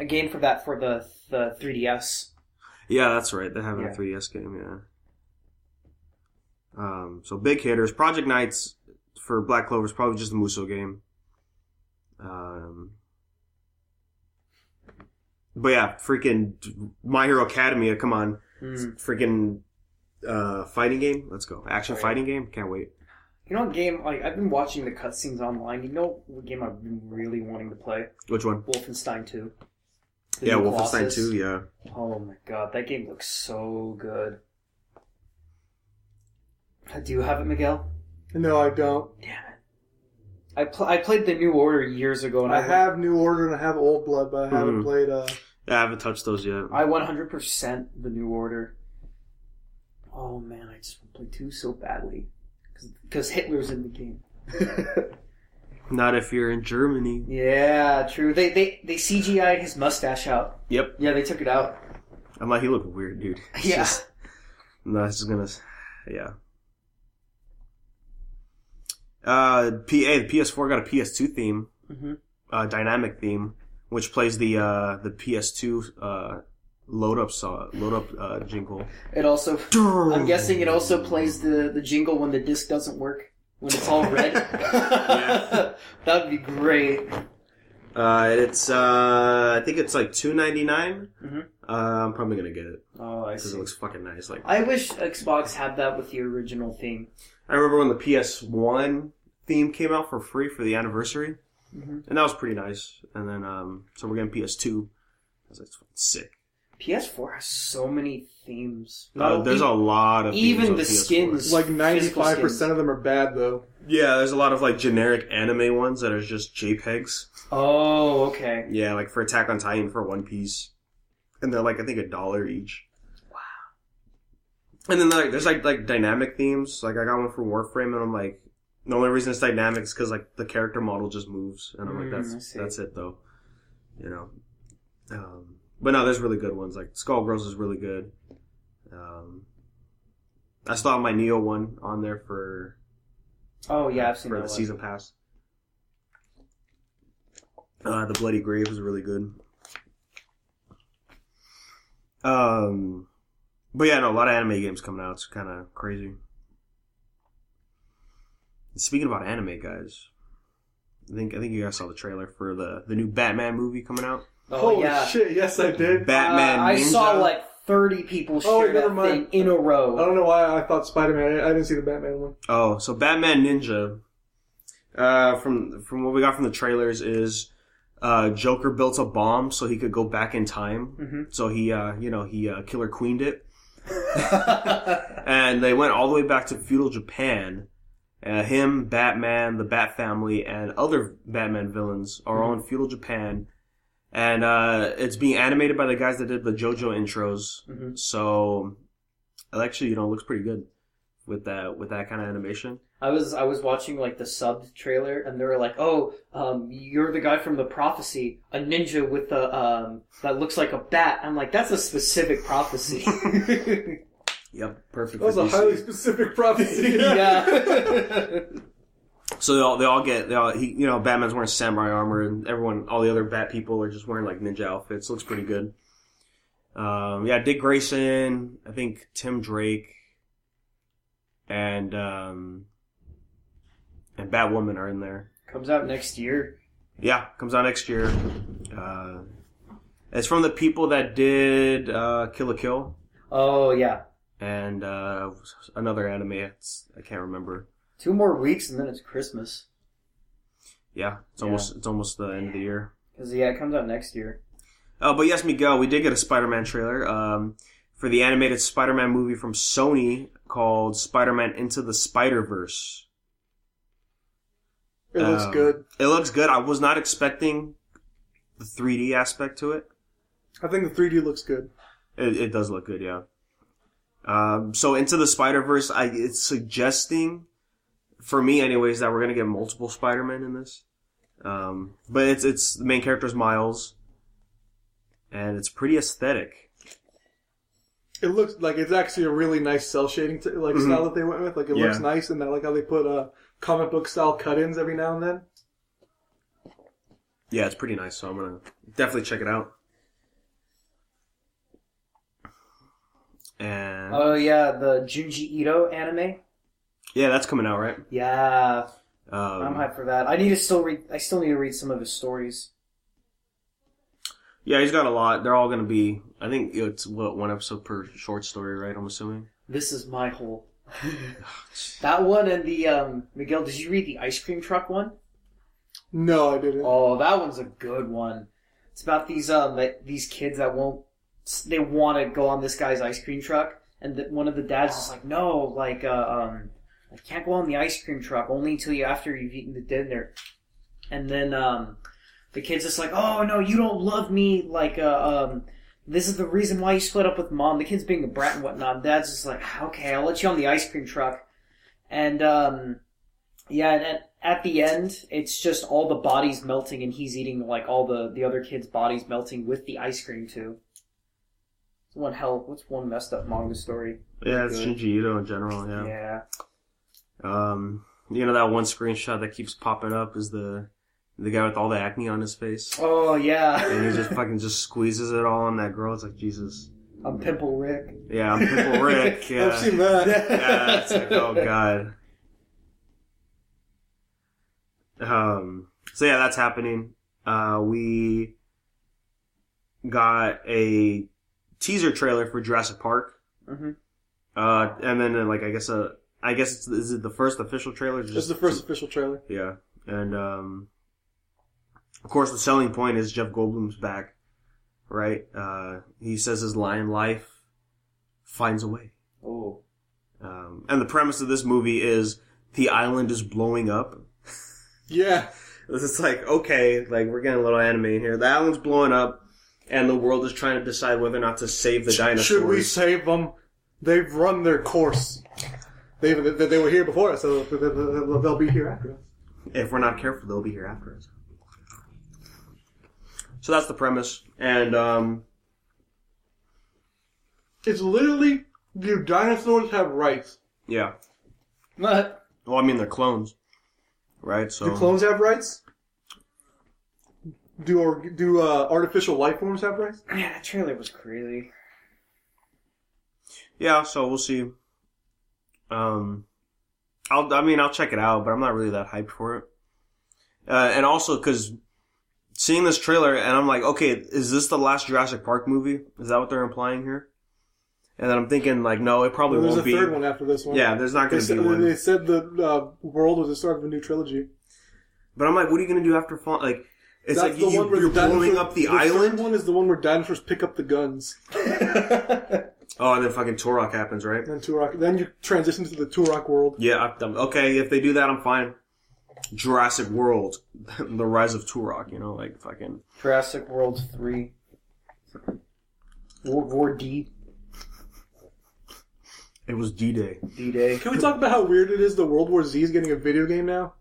game for that for the 3DS. Yeah, that's right. They're having a 3DS game, yeah. So big hitters. Project Knights for Black Clover is probably just a Muso game. But yeah, freaking My Hero Academia, come on. Freaking fighting game? Let's go. Action fighting game? Can't wait. You know what game, I've been watching the cutscenes online. You know what game I've been really wanting to play? Which one? Wolfenstein 2. Yeah, Wolfenstein 2, yeah. Oh my god, that game looks so good. Do you have it, Miguel? No, I don't. Damn it. I played the New Order years ago, and I have New Order and I have Old Blood, but I haven't played. Yeah, I haven't touched those yet. I 100% the New Order. Oh man, I just want to play 2 so badly because Hitler's in the game. Not if you're in Germany. Yeah, true. They CGI'd his mustache out. Yep. Yeah, they took it out. I'm like, he looked weird, dude. Yeah. No, it's just gonna... Yeah. The PS4 got a PS2 theme. Mm-hmm. Dynamic theme, which plays the PS2 load up jingle. It also... I'm guessing it also plays the jingle when the disc doesn't work. When it's all red. Yeah. That would be great. It's I think it's like $2.99. Mm-hmm. I'm probably gonna get it. Oh, I see. Because it looks fucking nice. Like, I wish Xbox had that with the original theme. I remember when the PS1 theme came out for free for the anniversary, and that was pretty nice. And then so we're getting PS2. I was like, it's fucking sick. PS4 has so many themes. There's a lot of themes even on the PS4. skins. Like 95% of them are bad, though. Yeah, there's a lot of like generic anime ones that are just JPEGs. Oh, okay. Yeah, like for Attack on Titan, for One Piece, and they're like I think $1 each. Wow. And then like there's like dynamic themes. Like I got one for Warframe, and I'm like, the only reason it's dynamic is because like the character model just moves, and I'm like, that's it though, you know. But no, there's really good ones. Like Skullgirls is really good. I still have my Neo one on there for. Oh yeah, I've seen for that the one. season pass. The Bloody Grave was really good. But yeah, no, a lot of anime games coming out. It's kind of crazy. Speaking about anime, guys, I think you guys saw the trailer for the new Batman movie coming out. Oh, Holy yeah. shit, yes I did. Batman Ninja. I saw like 30 people share never that mind. thing in a I row. don't know why I thought Spider-Man. I didn't see the Batman one. Oh, so Batman Ninja. From what we got from the trailers is Joker built a bomb so he could go back in time. Mm-hmm. So he Killer Queened it. And they went all the way back to feudal Japan. Him, Batman, the Bat Family, and other Batman villains are all in feudal Japan. And it's being animated by the guys that did the JoJo intros. Mm-hmm. So actually, it looks pretty good with that kind of animation. I was watching like the subbed trailer, and they were like, "Oh, you're the guy from the Prophecy, a ninja with a that looks like a bat." I'm like, "That's a specific prophecy." Yep, perfect. That was a highly specific prophecy. Yeah. So Batman's wearing samurai armor, and all the other Bat people are just wearing like ninja outfits. Looks pretty good. Dick Grayson, I think Tim Drake, and Batwoman are in there. Comes out next year. Yeah, comes out next year. It's from the people that did Kill la Kill. Oh yeah. And another anime. I can't remember. 2 more weeks and then it's Christmas. Yeah, it's almost the end of the year. Because it comes out next year. But yes, Miguel, we did get a Spider-Man trailer for the animated Spider-Man movie from Sony called Spider-Man Into the Spider-Verse. It looks good. It looks good. I was not expecting the 3D aspect to it. I think the 3D looks good. It does look good, yeah. So Into the Spider-Verse, it's suggesting, for me anyways, that we're going to get multiple Spider-Men in this. But it's the main character is Miles. And it's pretty aesthetic. It looks like it's actually a really nice cell shading style that they went with. Like it looks nice, and I like how they put comic book style cut-ins every now and then. Yeah, it's pretty nice. So I'm gonna definitely check it out. And the Junji Ito anime. Yeah, that's coming out, right? Yeah, I'm hyped for that. I still need to read some of his stories. Yeah, he's got a lot. They're all going to be, I think it's, one episode per short story, right? I'm assuming. This is my hole. That one and the, Miguel, did you read the ice cream truck one? No, I didn't. Oh, that one's a good one. It's about these kids that they want to go on this guy's ice cream truck, and one of the dads is like, no, I can't go on the ice cream truck only until after you've eaten the dinner. And then the kid's just like, oh no, you don't love me. Like, this is the reason why you split up with mom. The kid's being a brat and whatnot. Dad's just like, okay, I'll let you on the ice cream truck. And yeah, and at the end, it's just all the bodies melting, and he's eating like all the other kids' bodies melting with the ice cream too. What's one messed up manga story? Yeah, it's Shinji Ito in general. Yeah. You know that one screenshot that keeps popping up is the guy with all the acne on his face. Oh yeah. And he just fucking just squeezes it all on that girl. It's like, Jesus. I'm Pimple Rick. Yeah, I'm Pimple Rick. Yeah. I've seen that. Yeah, it's like, oh god. So yeah, that's happening. We got a teaser trailer for Jurassic Park. Mm-hmm. And then like I guess is it the first official trailer? This is the first official trailer. Yeah, and of course the selling point is Jeff Goldblum's back, right? He says his lion life finds a way. Oh. And the premise of this movie is the island is blowing up. Yeah. It's like, okay, like we're getting a little anime in here. The island's blowing up, and the world is trying to decide whether or not to save the dinosaurs. Should we save them? They've run their course. They were here before us, so they'll be here after us. If we're not careful, they'll be here after us. So that's the premise, and it's literally, do dinosaurs have rights? Yeah. What? Well, I mean, they're clones, right? So Do clones have rights? Do artificial life forms have rights? Yeah, that trailer was crazy. Yeah, so we'll see. I'll check it out, but I'm not really that hyped for it. And also, because seeing this trailer, and I'm like, okay, is this the last Jurassic Park movie? Is that what they're implying here? And then I'm thinking, like, no, it probably won't be. There's a third one after this one. Yeah, there's not going to be one. They said the world was the start of a new trilogy. But I'm like, what are you going to do after Fawn? Like, it's That's like you're blowing up the island? The third one is the one where dinosaurs pick up the guns. Oh, and then fucking Turok happens, right? Then you transition to the Turok world. Yeah, okay, if they do that, I'm fine. Jurassic World, the rise of Turok, you know, like fucking... Jurassic World 3. World War D. It was D-Day. D-Day. Can we talk about how weird it is that World War Z is getting a video game now?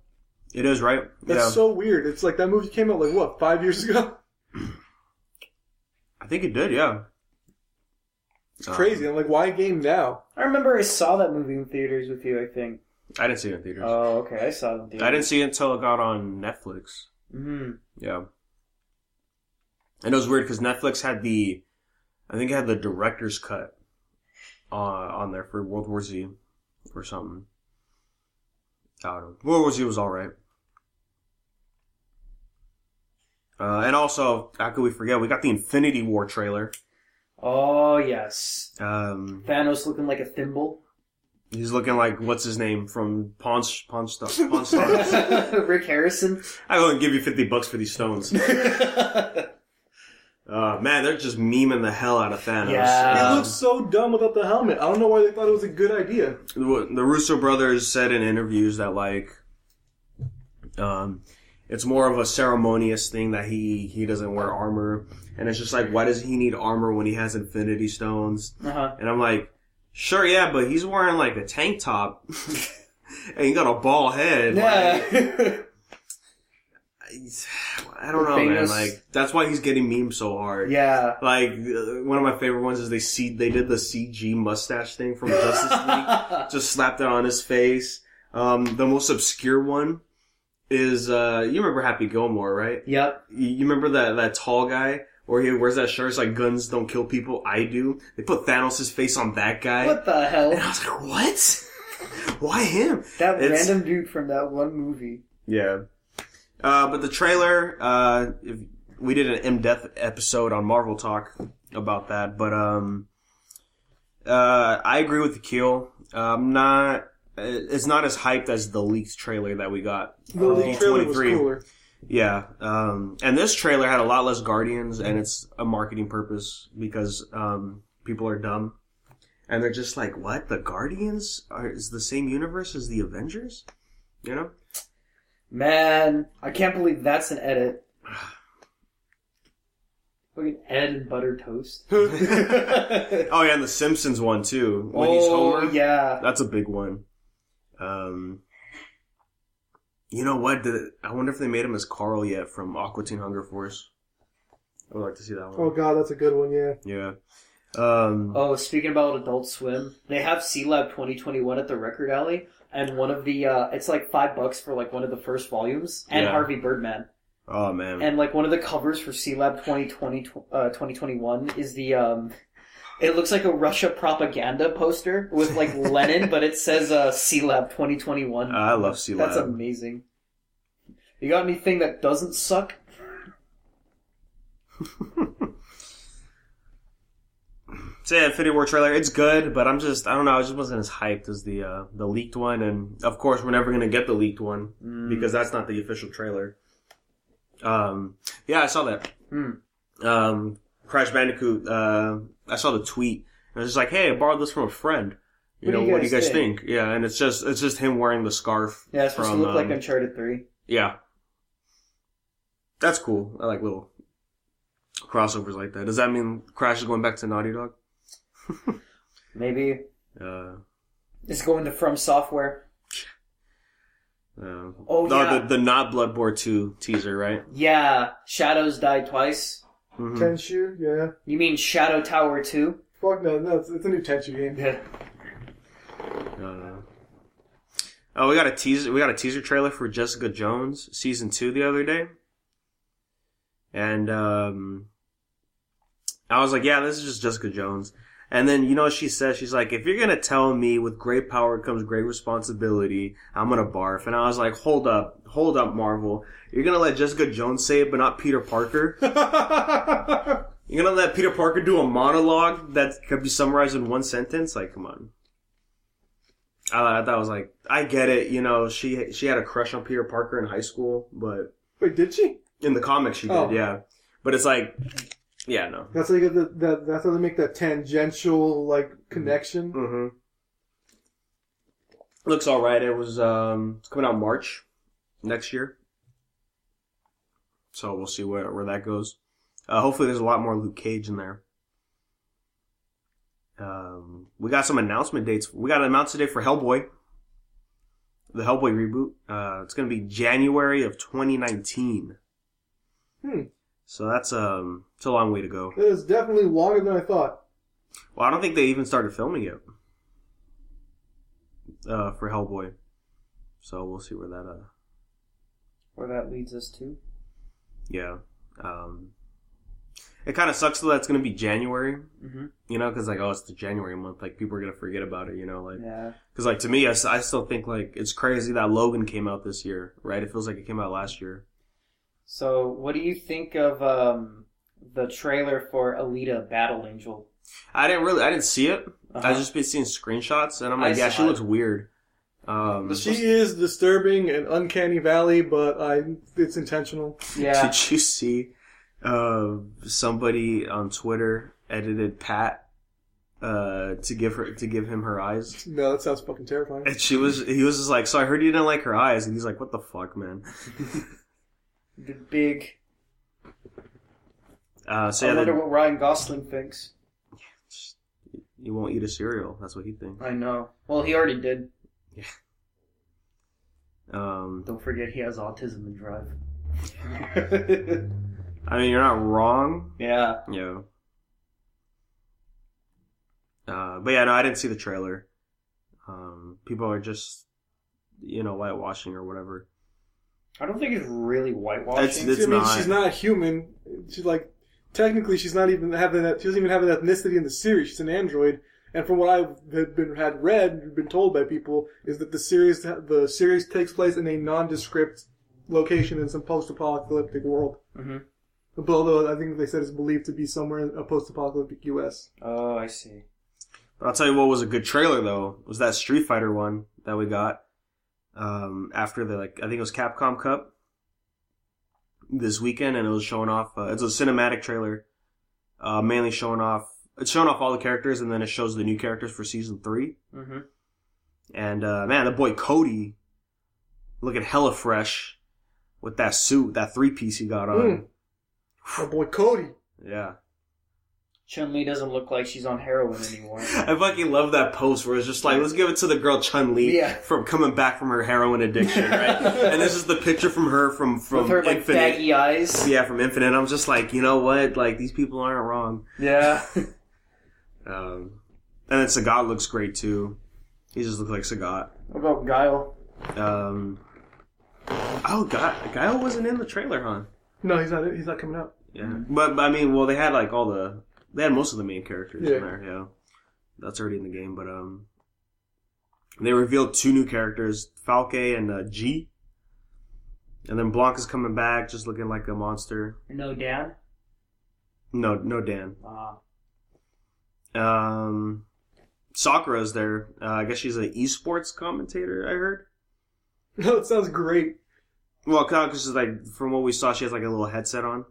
It is, right? That's so weird. It's like that movie came out, like, what, 5 years ago? I think it did, yeah. It's crazy. I'm like, why a game now? I remember I saw that movie in theaters with you, I think. I didn't see it in theaters. Oh, okay. I saw it in theaters. I didn't see it until it got on Netflix. Mm-hmm. Yeah. And it was weird because Netflix had I think it had the director's cut on there for World War Z or something. I don't know. World War Z was alright. And also, how could we forget, we got the Infinity War trailer. Oh, yes. Thanos looking like a thimble. He's looking like, what's his name from Pawn Stars. Rick Harrison. I go and give you $50 for these stones. Man, they're just memeing the hell out of Thanos. Yeah. He looks so dumb without the helmet. I don't know why they thought it was a good idea. The Russo brothers said in interviews that, like, it's more of a ceremonious thing that he doesn't wear armor. And it's just like, why does he need armor when he has Infinity Stones? Uh-huh. And I'm like, sure, yeah, but he's wearing like a tank top. And he got a bald head. Yeah. Like, I don't know, man. Like, that's why he's getting memed so hard. Yeah. Like, one of my favorite ones is they did the CG mustache thing from Justice League. Just slapped it on his face. The most obscure one is, you remember Happy Gilmore, right? Yep. You remember that tall guy? Or he wears that shirt, it's like, guns don't kill people, I do. They put Thanos' face on that guy. What the hell? And I was like, what? Why him? Random dude from that one movie. Yeah. But the trailer, we did an in-depth episode on Marvel Talk about that, but, I agree with Akil. It's not as hyped as the leaked trailer that we got. The leaked trailer was cooler. Yeah, and this trailer had a lot less Guardians, and it's a marketing purpose because people are dumb. And they're just like, what? The Guardians is the same universe as the Avengers? You know? Man, I can't believe that's an edit. Fucking Ed and butter toast. Oh, yeah, and the Simpsons one, too. When he's Homer. Yeah. That's a big one. You know what? I wonder if they made him as Carl yet from Aqua Teen Hunger Force. I would like to see that one. Oh god, that's a good one, yeah. Yeah. Speaking about Adult Swim, they have C-Lab 2021 at the Record Alley, and one of the, it's like $5 for like one of the first volumes, and Harvey Birdman. Oh, man. And like one of the covers for C-Lab 2021 is the, it looks like a Russia propaganda poster with like Lenin, but it says C-Lab 2021. I love C-Lab. That's amazing. You got anything that doesn't suck? So yeah, Infinity War trailer, it's good, but I don't know, I just wasn't as hyped as the leaked one, and of course we're never gonna get the leaked one, because that's not the official trailer. Yeah, I saw that. Crash Bandicoot, I saw the tweet, and it was just like, hey, I borrowed this from a friend. What do you guys think? Yeah, and it's just him wearing the scarf. Yeah, it's supposed to look like Uncharted 3. Yeah. That's cool. I like little crossovers like that. Does that mean Crash is going back to Naughty Dog? Maybe. It's going to From Software. Yeah. The not Bloodborne 2 teaser, right? Yeah. Shadows Die Twice. Mm-hmm. Tenchu, yeah. You mean Shadow Tower 2? Fuck no, it's a new Tenchu game. Yeah. We got a teaser trailer for Jessica Jones season 2 the other day. And I was like, yeah, this is just Jessica Jones. And then, you know what she says? She's like, if you're going to tell me with great power comes great responsibility, I'm going to barf. And I was like, hold up, Marvel. You're going to let Jessica Jones say it, but not Peter Parker? You're going to let Peter Parker do a monologue that could be summarized in one sentence? Like, come on. I thought I was like, I get it. You know, she had a crush on Peter Parker in high school, but... Wait, did she? In the comics she did, yeah. But it's like... Yeah, no. That's how you get that's how they make that tangential connection. Mm-hmm. Looks all right. It was it's coming out March next year, so we'll see where that goes. Hopefully, there's a lot more Luke Cage in there. We got some announcement dates. We got an announcement today for Hellboy, the Hellboy reboot. It's going to be January of 2019. So that's it's a long way to go. It is definitely longer than I thought. Well, I don't think they even started filming yet for Hellboy. So we'll see where that leads us to. Yeah. It kind of sucks though that it's going to be January. Mm-hmm. You know, because it's the January month. Like people are going to forget about it. You know, yeah. Because to me, I still think it's crazy that Logan came out this year. Right? It feels like it came out last year. So, what do you think of the trailer for Alita: Battle Angel? I didn't see it. I just been seeing screenshots, and I'm like, yeah, she looks weird. She is disturbing and uncanny valley, but it's intentional. Yeah. Did you see somebody on Twitter edited Pat to give him her eyes? No, that sounds fucking terrifying. And he was just like, so I heard you didn't like her eyes, and he's like, what the fuck, man. The big. I wonder what Ryan Gosling thinks. He won't eat a cereal. That's what he thinks. I know. Well, he already did. Yeah. Don't forget he has autism and drive. I mean, you're not wrong. Yeah. Yeah. But yeah, no, I didn't see the trailer. People are just, whitewashing or whatever. I don't think it's really whitewashing. She's not human. She's technically she's not even having that. She doesn't even have an ethnicity in the series. She's an android. And from what I've been told by people, is that the series takes place in a nondescript location in some post-apocalyptic world. Mm-hmm. Although I think they said it's believed to be somewhere in a post-apocalyptic U.S. Oh, I see. But I'll tell you what was a good trailer though was that Street Fighter one that we got. After the I think it was Capcom Cup this weekend, and it was showing off. It's a cinematic trailer, mainly showing off it's showing off all the characters, and then it shows the new characters for season 3. Mm-hmm. And man, the boy Cody, looking hella fresh with that suit, that 3-piece he got on. My boy Cody. Yeah. Chun-Li doesn't look like she's on heroin anymore. I fucking love that post where it's just like, let's give it to the girl Chun-Li from coming back from her heroin addiction, right? And this is the picture from her from with her like Infinite. baggy eyes. Yeah, from Infinite. I'm just like, you know what? Like, these people aren't wrong. Yeah. And then Sagat looks great too. He just looks like Sagat. What about Guile? Guile wasn't in the trailer, huh? No, he's not. He's not coming out. Yeah, but I mean, well, they had like they had most of the main characters in there. Yeah, that's already in the game. But they revealed 2 new characters, Falke and G. And then Blanca's coming back, just looking like a monster. No Dan? No Dan. Sakura's there. I guess she's an esports commentator, I heard. No, that sounds great. Well, because she's like, from what we saw, she has like a little headset on.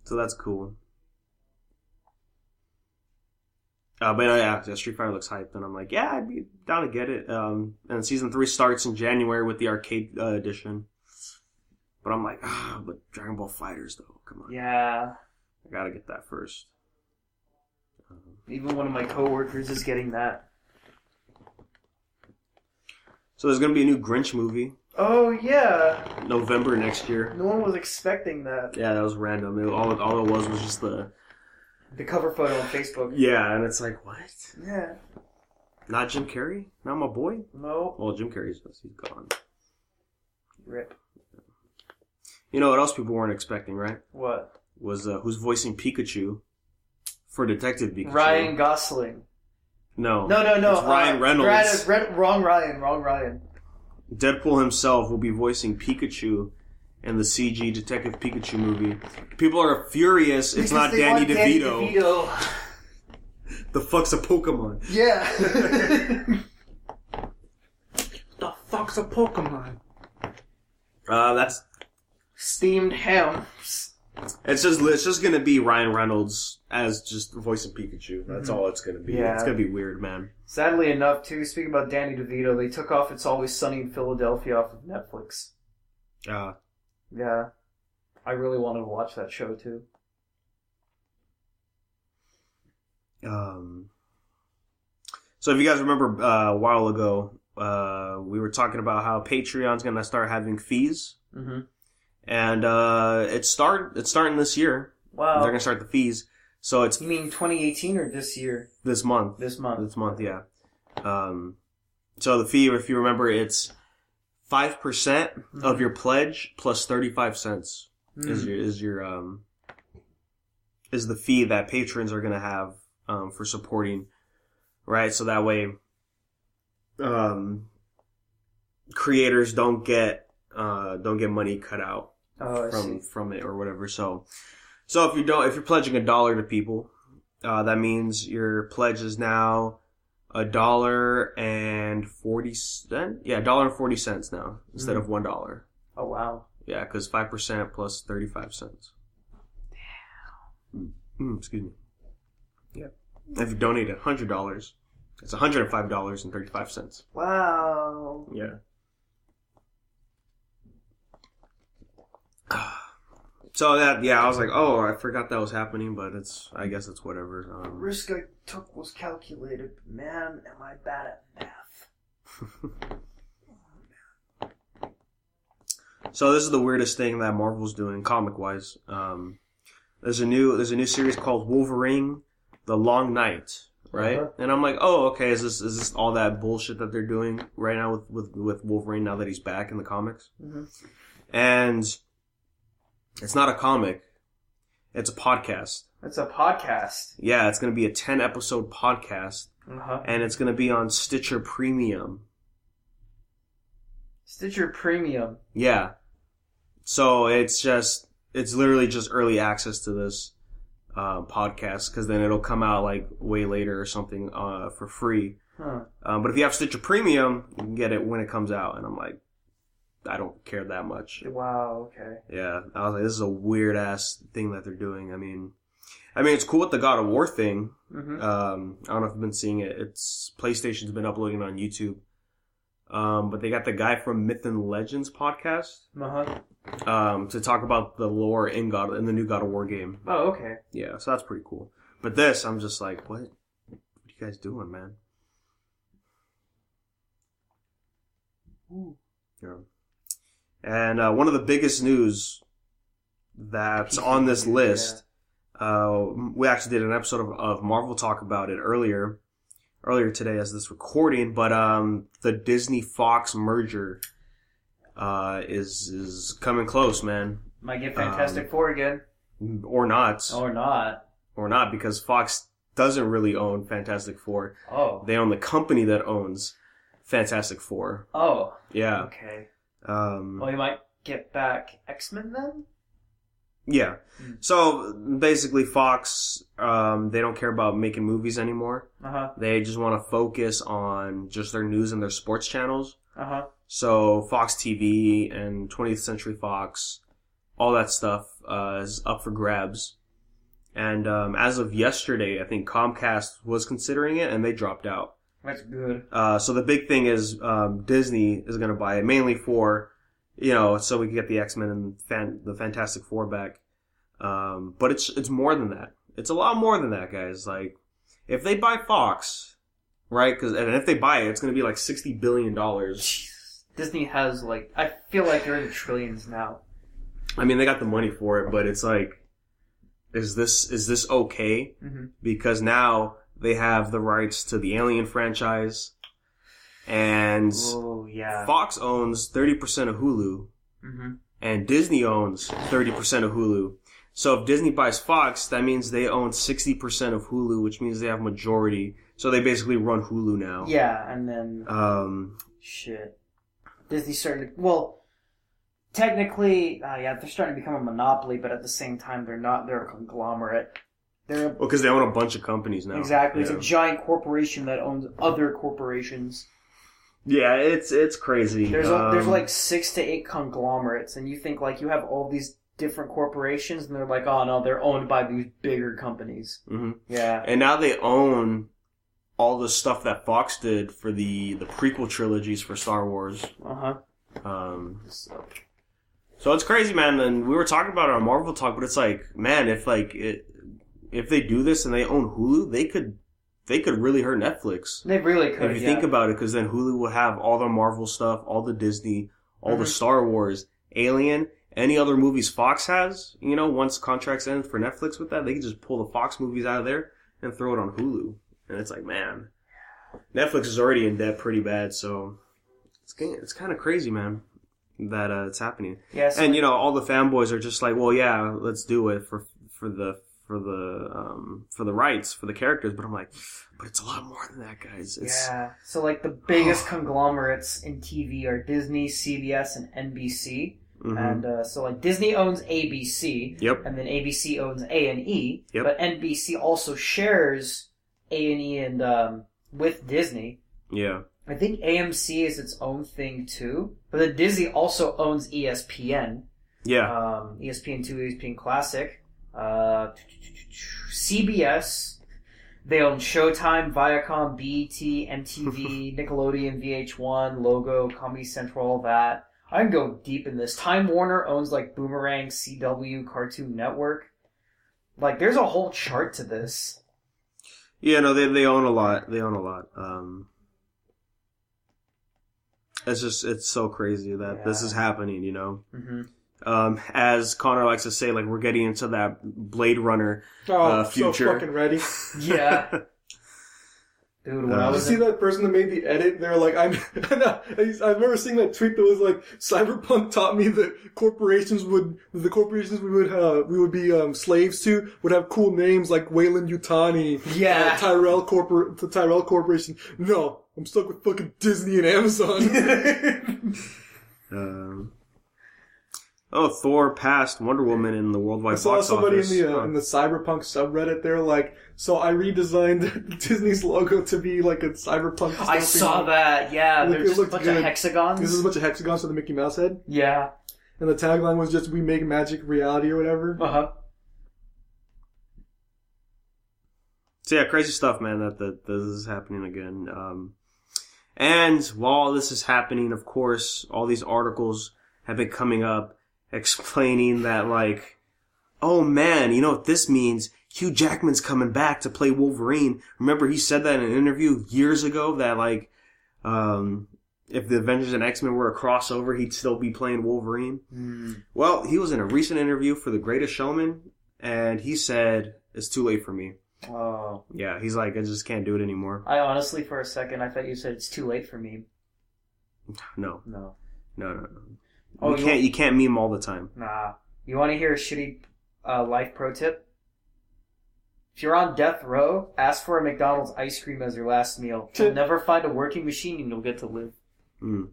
So that's cool. But yeah, Street Fighter looks hyped, and I'm like, yeah, I'd be down to get it. And season 3 starts in January with the arcade edition. But I'm like, but Dragon Ball Fighters though, come on. Yeah. I gotta get that first. Even one of my coworkers is getting that. So there's gonna be a new Grinch movie. Oh yeah. November next year. No one was expecting that. Yeah, that was random. All it was just the cover photo on Facebook. Yeah, and it's like, what? Yeah. Not Jim Carrey? Not my boy? No. Well, Jim Carrey's he's gone. Rip. You know what else people weren't expecting, right? What? Was who's voicing Pikachu for Detective Pikachu? Ryan Gosling. No. It's Ryan Reynolds. Wrong Ryan. Deadpool himself will be voicing Pikachu in the CG Detective Pikachu movie. People are furious. It's not Danny DeVito. The fuck's a Pokemon? Yeah. The fuck's a Pokemon? That's steamed hams. It's just gonna be Ryan Reynolds as just voicing Pikachu. That's all it's gonna be. Yeah. It's gonna be weird, man. Sadly enough, too, speaking about Danny DeVito, they took off It's Always Sunny in Philadelphia off of Netflix. Yeah. I really wanted to watch that show, too. So if you guys remember a while ago, we were talking about how Patreon's gonna start having fees. Mm-hmm. And it's starting this year. Wow. They're gonna start the fees. So it's You mean 2018 or this year? This month. This month, yeah. So the fee, if you remember, it's 5% of your pledge plus 35 cents is the fee that patrons are gonna have for supporting, right? So that way, creators don't get money cut out from it or whatever. So if you're pledging $1 to people, that means your pledge is now $1.40. Yeah, $1.40 now instead of $1. Oh wow. Yeah, because 5% plus 35 cents. Damn. Excuse me. Yeah. If you donate $100, it's $105.35. Wow. Yeah. So I was like, oh, I forgot that was happening, but I guess it's whatever. The risk I took was calculated, but man, am I bad at math. So this is the weirdest thing that Marvel's doing comic-wise. There's a new series called Wolverine: The Long Night, right? Uh-huh. And I'm like, oh, okay, is this all that bullshit that they're doing right now with Wolverine now that he's back in the comics? Mm-hmm. And it's not a comic. It's a podcast. It's a podcast. Yeah, it's going to be a 10-episode podcast. Uh-huh. And it's going to be on Stitcher Premium. Stitcher Premium. Yeah. So it's literally just early access to this podcast, because then it'll come out like way later or something for free. Huh. But if you have Stitcher Premium, you can get it when it comes out. And I'm like, I don't care that much. Wow, okay. Yeah. I was like, this is a weird ass thing that they're doing. I mean, I mean, it's cool with the God of War thing. Mm-hmm. I don't know if you've been seeing it. It's PlayStation's been uploading it on YouTube. But they got the guy from Myth and Legends podcast to talk about the lore in the new God of War game. Oh, okay. Yeah, so that's pretty cool. But this, I'm just like, what are you guys doing, man? Ooh. Yeah. And one of the biggest news that's on this list, we actually did an episode of Marvel Talk about it earlier today as this recording, but the Disney Fox merger is coming close, man. Might get Fantastic Four again. Or not. Or not. Because Fox doesn't really own Fantastic Four. Oh. They own the company that owns Fantastic Four. Oh. Yeah. Okay. Well, you might get back X-Men then? Yeah. So basically Fox, they don't care about making movies anymore. They just want to focus on just their news and their sports channels. So Fox TV and 20th Century Fox, all that stuff is up for grabs. And as of yesterday, I think Comcast was considering it and they dropped out. That's good. So the big thing is Disney is going to buy it mainly for, so we can get the X-Men and the Fantastic Four back. But it's more than that. It's a lot more than that, guys. Like, if they buy Fox, right? And if they buy it, it's going to be like $60 billion. Disney has I feel like they're in the trillions now. I mean, they got the money for it, but it's like, is this okay? Mm-hmm. Because now they have the rights to the Alien franchise, and Fox owns 30% of Hulu, and Disney owns 30% of Hulu. So if Disney buys Fox, that means they own 60% of Hulu, which means they have majority. So they basically run Hulu now. Yeah, and then shit, Disney's starting to. Well, technically, they're starting to become a monopoly, but at the same time, they're not. They're a conglomerate. Because they own a bunch of companies now. Exactly. Yeah. It's a giant corporation that owns other corporations. Yeah, it's crazy. There's like 6 to 8 conglomerates, and you think you have all these different corporations, and they're like, oh no, they're owned by these bigger companies. Mm-hmm. Yeah. And now they own all the stuff that Fox did for the prequel trilogies for Star Wars. So it's crazy, man. And we were talking about it on Marvel Talk, but it's like, man, if they do this and they own Hulu, they could really hurt Netflix. They really could. If you think about it, because then Hulu will have all the Marvel stuff, all the Disney, all the Star Wars, Alien, any other movies Fox has. Once contracts end for Netflix with that, they can just pull the Fox movies out of there and throw it on Hulu. And it's like, man, Netflix is already in debt pretty bad, so it's kind of crazy, man, that it's happening. Yes. And all the fanboys are just like, well, yeah, let's do it for the rights for the characters, but I'm like, but it's a lot more than that, guys. So the biggest conglomerates in TV are Disney, CBS, and NBC. Mm-hmm. And Disney owns ABC. Yep. And then ABC owns A&E. Yep. But NBC also shares A&E and with Disney. Yeah. I think AMC is its own thing too. But then Disney also owns ESPN. Yeah. ESPN2, ESPN Classic. CBS, they own Showtime, Viacom, BET, MTV, Nickelodeon, VH1, Logo, Comedy Central, all that. I can go deep in this. Time Warner owns Boomerang, CW, Cartoon Network. There's a whole chart to this. Yeah, no, they own a lot. They own a lot. It's so crazy that this is happening, Mm-hmm. As Connor likes to say, we're getting into that Blade Runner future. So fucking ready. Yeah. Dude, when I was see that person that made the edit, they're like, I remember seeing that tweet that was like, Cyberpunk taught me that the corporations we would be slaves to would have cool names like Wayland Yutani, Tyrell Corporation. No, I'm stuck with fucking Disney and Amazon. Thor passed Wonder Woman in the worldwide box office. I saw somebody in the Cyberpunk subreddit there, so I redesigned Disney's logo to be like a Cyberpunk. I saw that, yeah. There's just a bunch of hexagons. This is a bunch of hexagons for the Mickey Mouse head. Yeah. And the tagline was just, we make magic reality or whatever. So yeah, crazy stuff, man, that this is happening again. And while this is happening, of course, all these articles have been coming up explaining that, like, oh man, you know what this means? Hugh Jackman's coming back to play Wolverine. Remember, he said that in an interview years ago that, like, if the Avengers and X-Men were to cross over, he'd still be playing Wolverine. Mm. Well, he was in a recent interview for The Greatest Showman, and he said, it's too late for me. Oh. Yeah, he's like, I just can't do it anymore. I honestly, for a second, I thought you said it's too late for me. No. Oh, you can't meme all the time. Nah. You want to hear a shitty life pro tip? If you're on death row, ask for a McDonald's ice cream as your last meal. You'll never find a working machine and you'll get to live. Mm.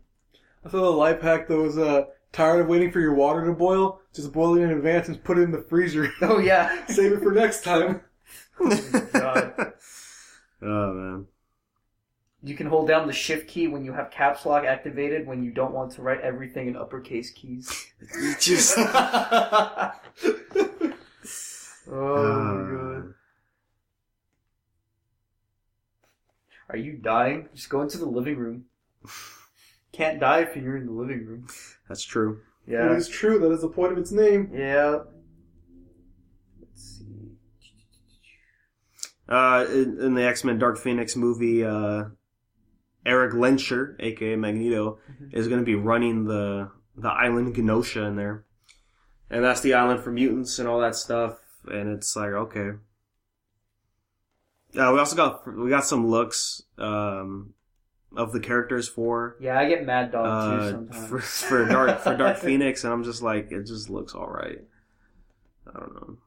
I thought the life hack, though, was tired of waiting for your water to boil, just boil it in advance and put it in the freezer. Oh, yeah. Save it for next time. Oh, God. Oh, man. You can hold down the shift key when you have caps lock activated when you don't want to write everything in uppercase keys. You just... Oh, my God. Are you dying? Just go into the living room. Can't die if you're in the living room. That's true. Yeah. It is true. That is the point of its name. Yeah. Let's see. In the X-Men Dark Phoenix movie, Eric Lenscher, aka Magneto, is going to be running the island Genosha in there. And that's the island for mutants and all that stuff. And it's like, okay. We got some looks of the characters for Yeah, I get Mad Dog too sometimes. for Dark Phoenix, and I'm just like, it just looks all right. I don't know.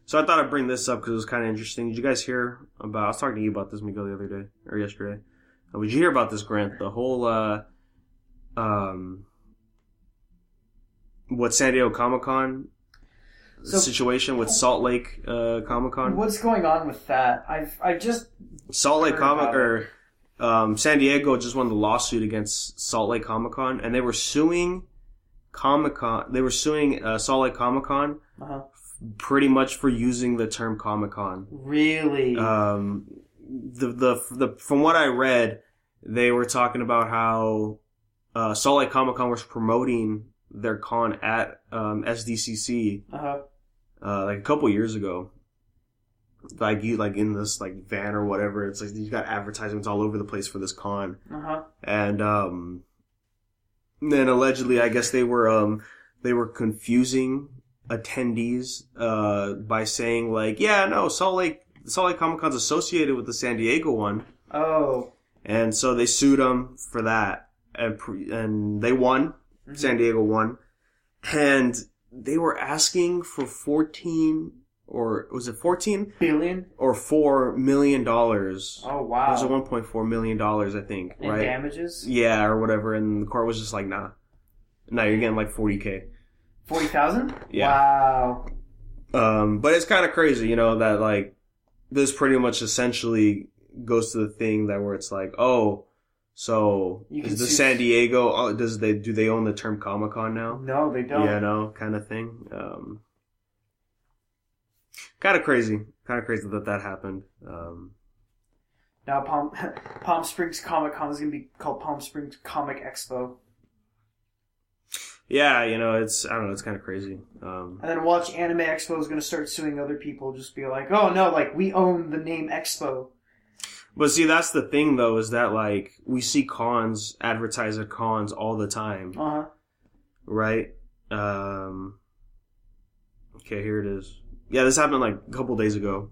So I thought I'd bring this up because it was kind of interesting. Did you guys hear about? I was talking to you about this, Miguel, the other day or yesterday. Did you hear about this, Grant? The whole what San Diego Comic-Con situation with Salt Lake Comic-Con. What's going on with that? I've just Salt Lake San Diego just won the lawsuit against Salt Lake Comic-Con, and they were suing Comic-Con. They were suing Salt Lake Comic-Con pretty much for using the term Comic-Con. Really? From what I read, they were talking about how Salt Lake Comic-Con was promoting their con at SDCC like a couple years ago. Like in this like van or whatever. It's like you got advertisements all over the place for this con. And then allegedly, I guess they were confusing attendees by saying like, yeah, no, Salt Lake Comic-Con's associated with the San Diego one. Oh. And so they sued them for that, and they won. Mm-hmm. San Diego won, and they were asking for 14 billion or $4 million. Oh wow! It was a $1.4 million, I think, in right? Damages? Yeah, or whatever. And the court was just like, nah, you're getting like $40,000. 40,000? Yeah. Wow. But it's kind of crazy, that like this pretty much essentially goes to the thing that where it's like, oh. So, is the San Diego, do they own the term Comic-Con now? No, they don't. Yeah, no, kind of thing. Kind of crazy that happened. Now Palm Springs Comic-Con is going to be called Palm Springs Comic Expo. Yeah, it's kind of crazy. And then watch Anime Expo is going to start suing other people, just be like, oh no, like we own the name Expo. But see, that's the thing, though, is that, like, we see cons, advertise at cons all the time. Right? Okay, here it is. Yeah, this happened, like, a couple days ago.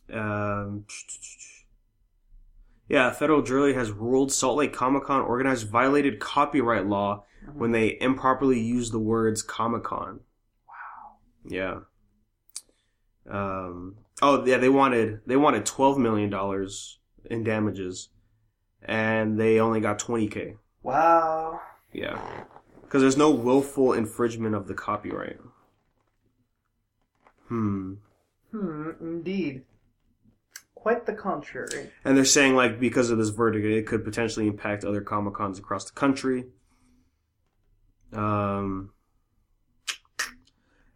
Yeah, a federal jury has ruled Salt Lake Comic-Con organizers violated copyright law when they improperly used the words Comic-Con. Wow. Yeah. Oh yeah, they wanted $12 million in damages, and they only got $20,000. Wow. Yeah, because there's no willful infringement of the copyright. Indeed. Quite the contrary. And they're saying like because of this verdict, it could potentially impact other Comic-Cons across the country.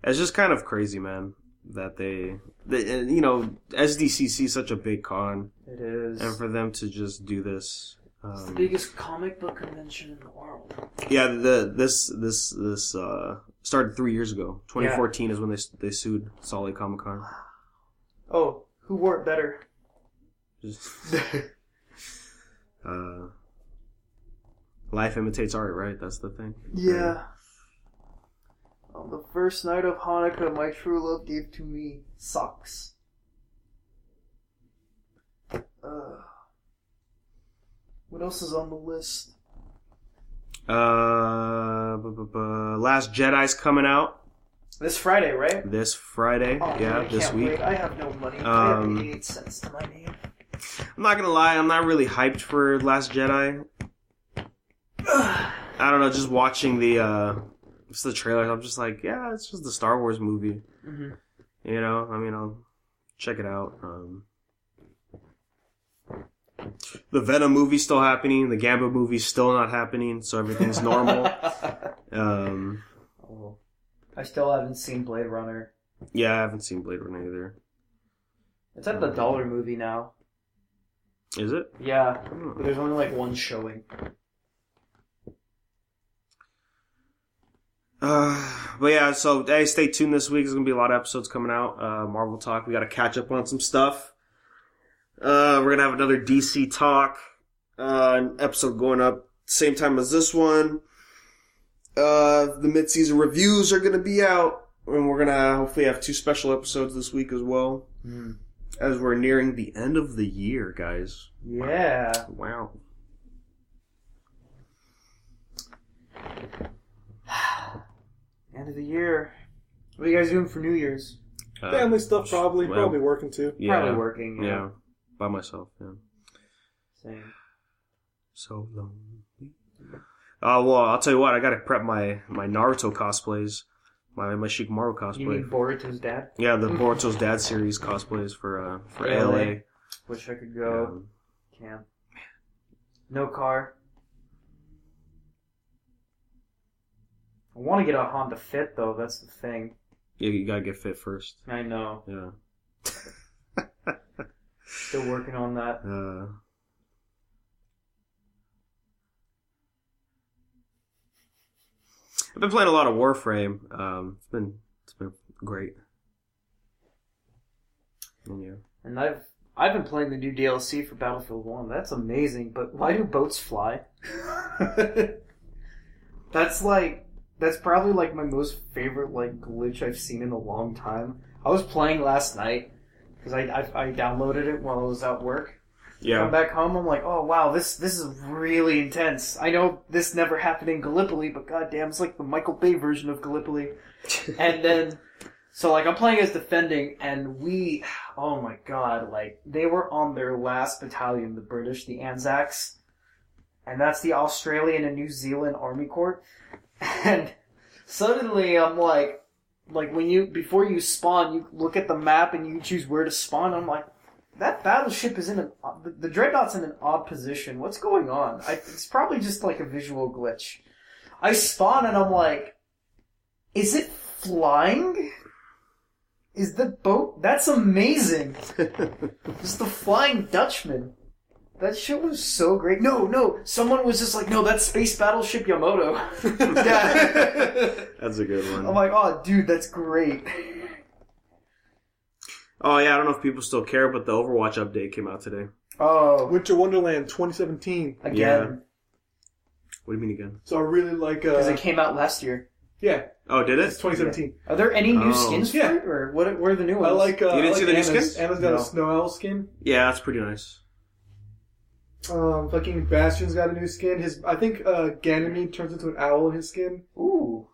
It's just kind of crazy, man. that they you know, SDCC is such a big con. It is. And for them to just do this. It's the biggest comic book convention in the world. Yeah, this started 3 years ago. 2014 is when they sued Salt Lake Comic Con. Oh, who wore it better? Life imitates art, right? That's the thing. Yeah. On the first night of Hanukkah, my true love gave to me socks. What else is on the list? Last Jedi's coming out This Friday, right? this Friday. Oh, Yeah, man, I this can't week. wait. I have no money. I have 88 cents to my name. I'm not gonna lie, I'm not really hyped for Last Jedi. I don't know, just watching the trailers, I'm just like, yeah, it's just the Star Wars movie. Mm-hmm. You know, I mean, I'll check it out. The Venom movie's still happening. The Gambit movie's still not happening, so everything's normal. I still haven't seen Blade Runner. Yeah, I haven't seen Blade Runner either. It's at the $1 movie now. Is it? Yeah, but there's only like one showing. But yeah, so hey, stay tuned this week. There's gonna be a lot of episodes coming out. Marvel Talk. We gotta catch up on some stuff. We're gonna have another DC Talk an episode going up same time as this one. The mid-season reviews are gonna be out, and we're gonna hopefully have 2 special episodes this week as well. As we're nearing the end of the year, guys. Yeah. Wow. End of the year. What are you guys doing for New Year's? Family stuff, probably. well, Probably working too. Yeah, Probably working. yeah, by myself. Yeah. Same. So lonely. Well, I'll tell you what. I gotta prep my Naruto cosplays, my Shikamaru cosplay. You mean Boruto's dad? Yeah, the Boruto's Dad series cosplays for ALA. Wish I could go. Can't. No car. I want to get a Honda Fit though. That's the thing. Yeah, you gotta get fit first. I know. Yeah. Still working on that. I've been playing a lot of Warframe. It's been great. And yeah. And I've been playing the new DLC for Battlefield 1. That's amazing, but why do boats fly? That's probably like my most favorite like glitch I've seen in a long time. I was playing last night because I downloaded it while I was at work. Yeah. Come back home, I'm like, oh wow, this is really intense. I know this never happened in Gallipoli, but goddamn, it's like the Michael Bay version of Gallipoli. And then, so like I'm playing as defending, and oh my god, like they were on their last battalion, the British, the Anzacs, and that's the Australian and New Zealand Army Corps. And suddenly I'm like before you spawn, you look at the map and you choose where to spawn. I'm like, that battleship is the Dreadnought's in an odd position. What's going on? It's probably just like a visual glitch. I spawn and I'm like, is it flying? Is the boat? That's amazing. It's the Flying Dutchman. That shit was so great. No, someone was just like, no, that's Space Battleship Yamato. Yeah. That's a good one. I'm like, oh, dude, that's great. Oh yeah, I don't know if people still care, but the Overwatch update came out today. Oh. Winter Wonderland 2017. Again. Yeah. What do you mean again? So I really like... Because it came out last year. Yeah. Oh, did it? It's 2017. Are there any new skins for Yeah. it? Or what are the new ones? I like... You didn't see the new Anna's, skins? Anna's got No. a Snow Owl skin. Yeah, that's pretty nice. Fucking Bastion's got a new skin. I think Ganymede turns into an owl in his skin. Ooh.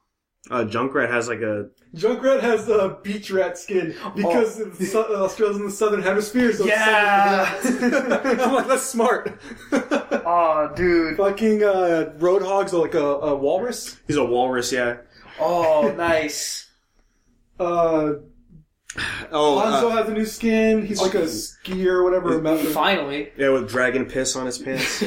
Junkrat has like a... Junkrat has a beach rat skin because Australia's in the southern hemisphere. So Yeah. it's I'm like, that's smart. Oh, dude. Fucking Roadhog's like a walrus. He's a walrus, yeah. Oh, nice. Hanzo has a new skin. He's like a skier or whatever. Finally. Yeah, with dragon piss on his pants.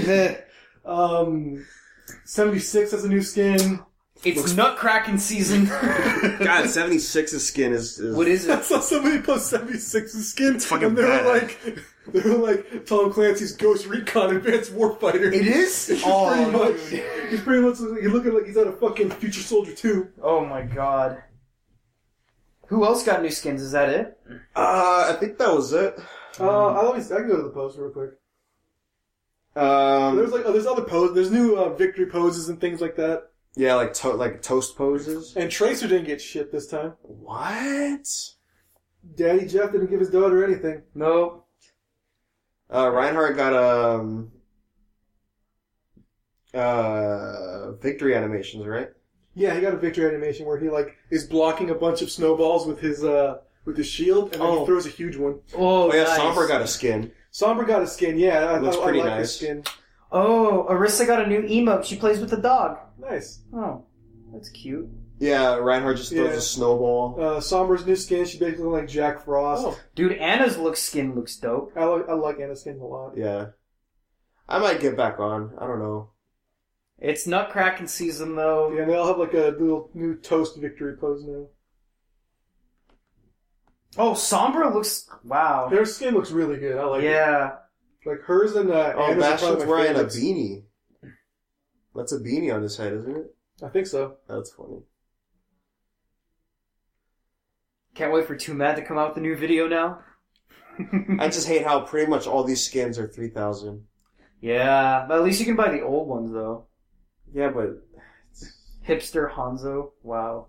76 has a new skin. It's nut-cracking season. God, 76's skin is... What is I it? saw somebody post 76's skin, fucking and they were badass. like Tom Clancy's Ghost Recon Advanced Warfighter. It is? He's Oh, pretty much. dude. He's pretty much. He's looking like he's out of fucking Future Soldier 2. Oh my god. Who else got new skins? Is that it? I think that was it. I can go to the post real quick. Um, There's other poses. There's new victory poses and things like that. yeah, like toast poses. And Tracer didn't get shit this time. What? Daddy Jeff didn't give his daughter anything. No. Reinhardt got victory animations, right? Yeah, he got a victory animation where he is blocking a bunch of snowballs with his shield, and then he throws a huge one. Oh, yeah, nice. Sombra got a skin. Sombra got a skin. Yeah, I Looks pretty like nice. his skin. Oh, Arissa got a new emote. She plays with the dog. Nice. Oh, that's cute. Yeah, Reinhardt just throws a snowball. Sombra's new skin. She basically looks like Jack Frost. Oh, dude, Anna's skin looks dope. I like Anna's skin a lot. Yeah. I might get back on. I don't know. It's nut-cracking season, though. Yeah, and they all have like a little new toast victory pose now. Oh, Sombra looks... Wow. Their skin looks really good. I like it. Yeah. Like hers and Anna's are probably Bastion's my wearing a favorites. beanie. That's a beanie on his head, isn't it? I think so. That's funny. Can't wait for Too Mad to come out with a new video now. I just hate how pretty much all these skins are 3,000. Yeah, but at least you can buy the old ones, though. Yeah, but... Hipster Hanzo. Wow.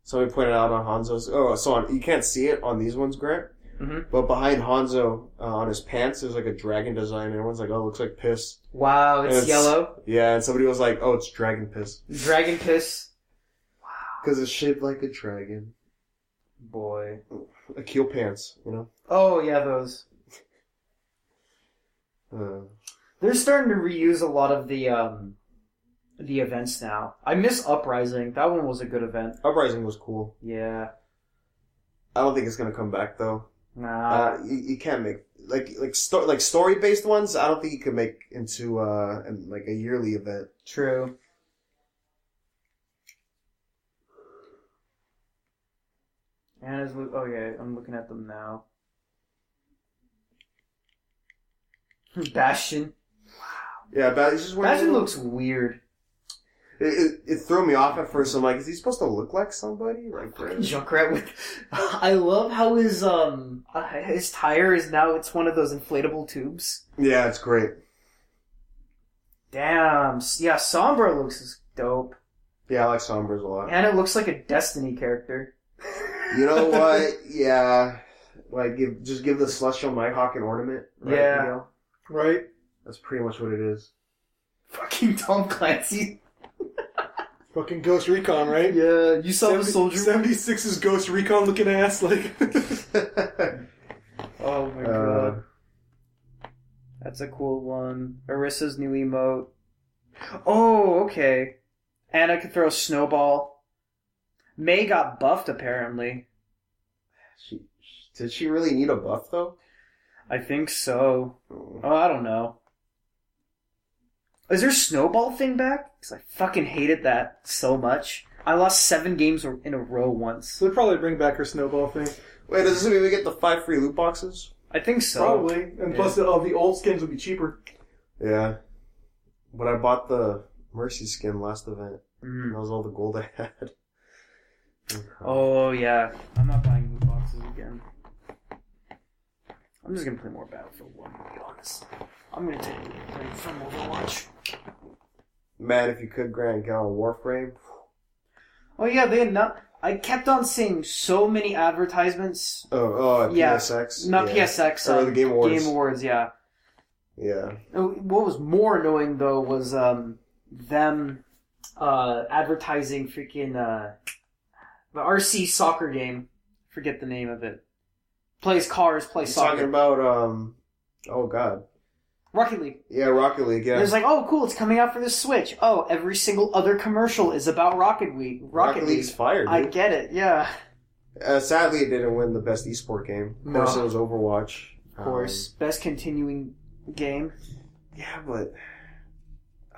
Somebody pointed out on Hanzo's... Oh, so you can't see it on these ones, Grant. Mm-hmm. But behind Hanzo, on his pants, there's like a dragon design. And everyone's like, oh, it looks like piss. Wow, And it's yellow. Yeah, and somebody was like, oh, it's dragon piss. Dragon piss. Because it's shaped like a dragon. Boy. Akil pants, you know? Oh, yeah, those. They're starting to reuse a lot of the events now. I miss Uprising. That one was a good event. Uprising was cool. Yeah. I don't think it's gonna come back though. Nah. You can't make like story based ones. I don't think you can make into like a yearly event. True. Anna's oh yeah, I'm looking at them now. Bastion. Yeah, Bastion's just wearing. Bastion looks weird. It threw me off at first. I'm like, is he supposed to look like somebody? Like Junkrat with. I love how his tire is now. It's one of those inflatable tubes. Yeah, it's great. Damn. Yeah, Sombra looks dope. Yeah, I like Sombras a lot. And it looks like a Destiny character. You know what? Yeah, like give the Celestial Nighthawk an ornament. Right, Yeah. Miguel? Right? That's pretty much what it is. Fucking Tom Clancy. Fucking Ghost Recon, right? Yeah, you saw the soldier. 76's Ghost Recon looking ass, like. Oh my god. That's a cool one. Arissa's new emote. Oh, okay. Anna could throw a snowball. May got buffed, apparently. Did she really need a buff though? I think so. Oh, I don't know. Is there snowball thing back? Because I fucking hated that so much. I lost 7 games in a row once. They'll probably bring back her snowball thing. Wait, does this mean we get the 5 free loot boxes? I think so. Probably. And plus the old skins will be cheaper. Yeah. But I bought the Mercy skin last event. Mm. That was all the gold I had. Oh, yeah. I'm not buying loot boxes again. I'm just gonna play more Battlefield 1, to be honest. I'm gonna take a break from Overwatch. Man, if you could, Grant, get on Warframe. Oh, yeah, they had not... I kept on seeing so many advertisements. Yeah, PSX? Not yeah. PSX. Or the Game Awards. Game Awards, yeah. Yeah. What was more annoying, though, was them advertising freaking the RC soccer game. Forget the name of it. Plays cars, plays You're soccer. talking about, oh god. Rocket League. Yeah, Rocket League, yeah. It was like, oh, cool, it's coming out for the Switch. Oh, every single other commercial is about Rocket League. Rocket League's fire, dude. I get it, yeah. Sadly, it didn't win the best esport game. Of course, it was Overwatch. Of course. Best continuing game. Yeah, but...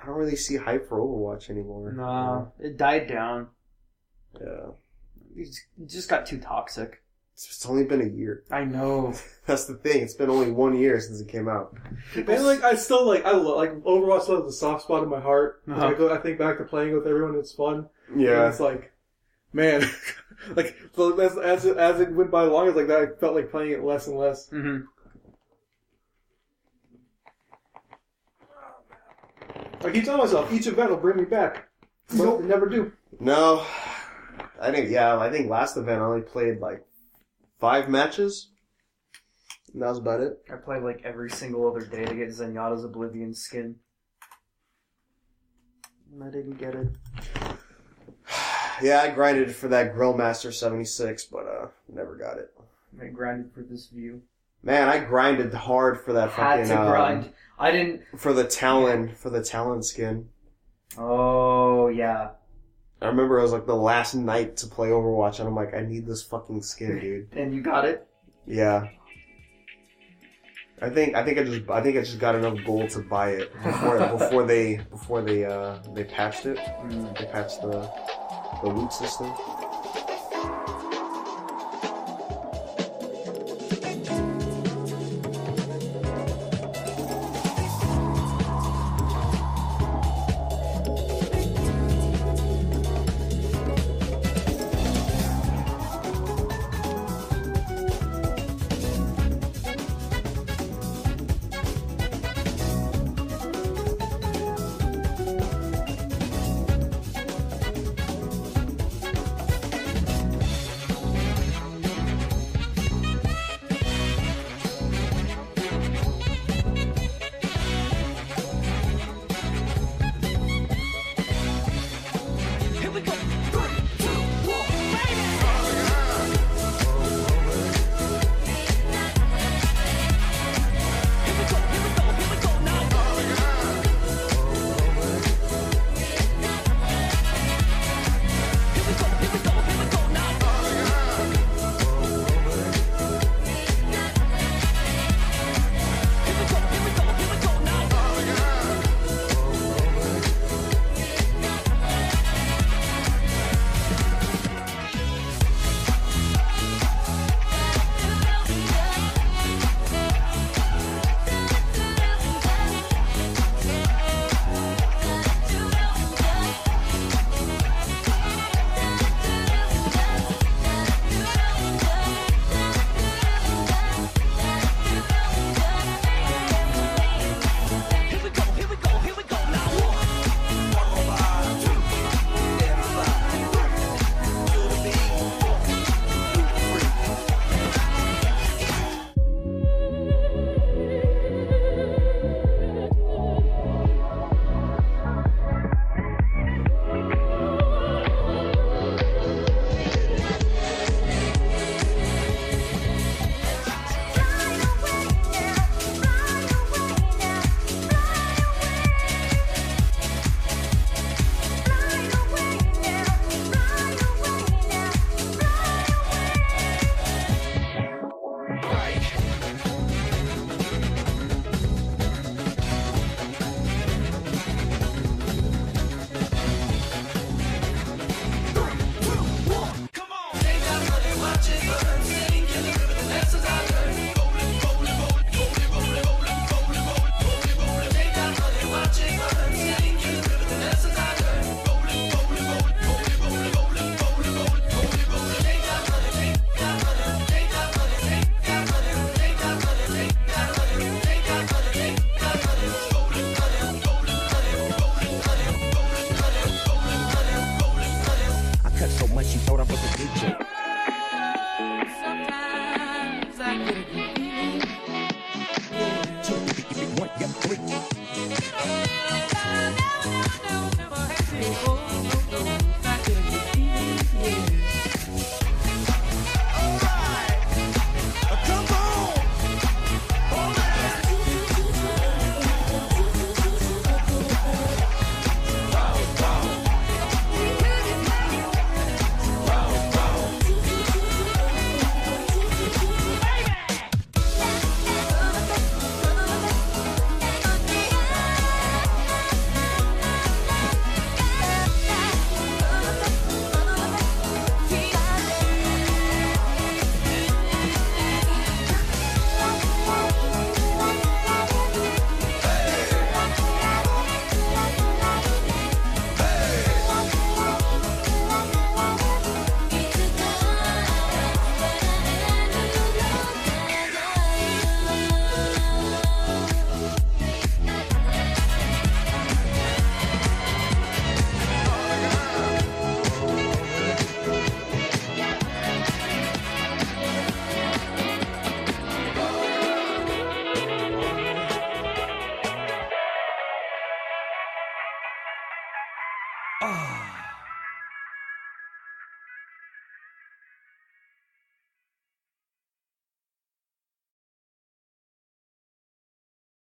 don't really see hype for Overwatch anymore. Nah, it died down. Yeah. It just got too toxic. It's only been a year. I know. That's the thing. It's been only 1 year since it came out. And like I love Overwatch still has a soft spot in my heart. Uh-huh. I think back to playing with everyone, it's fun. Yeah. And it's like, man, like so as it went by longer, like that, I felt like playing it less and less. Mm-hmm. I keep telling myself each event will bring me back. Nope, they never do. No. I think last event I only played like 5 matches. And that was about it. I played like every single other day to get Zenyatta's Oblivion skin. And I didn't get it. Yeah, I grinded for that Grillmaster 76, but never got it. I grinded for this view. Man, I grinded hard for that Had fucking to grind. I didn't. for the Talon skin. Oh yeah. I remember it was like the last night to play Overwatch, and I'm like, I need this fucking skin, dude. And you got it. Yeah. I think I just got enough gold to buy it before they patched it. They patched the loot system.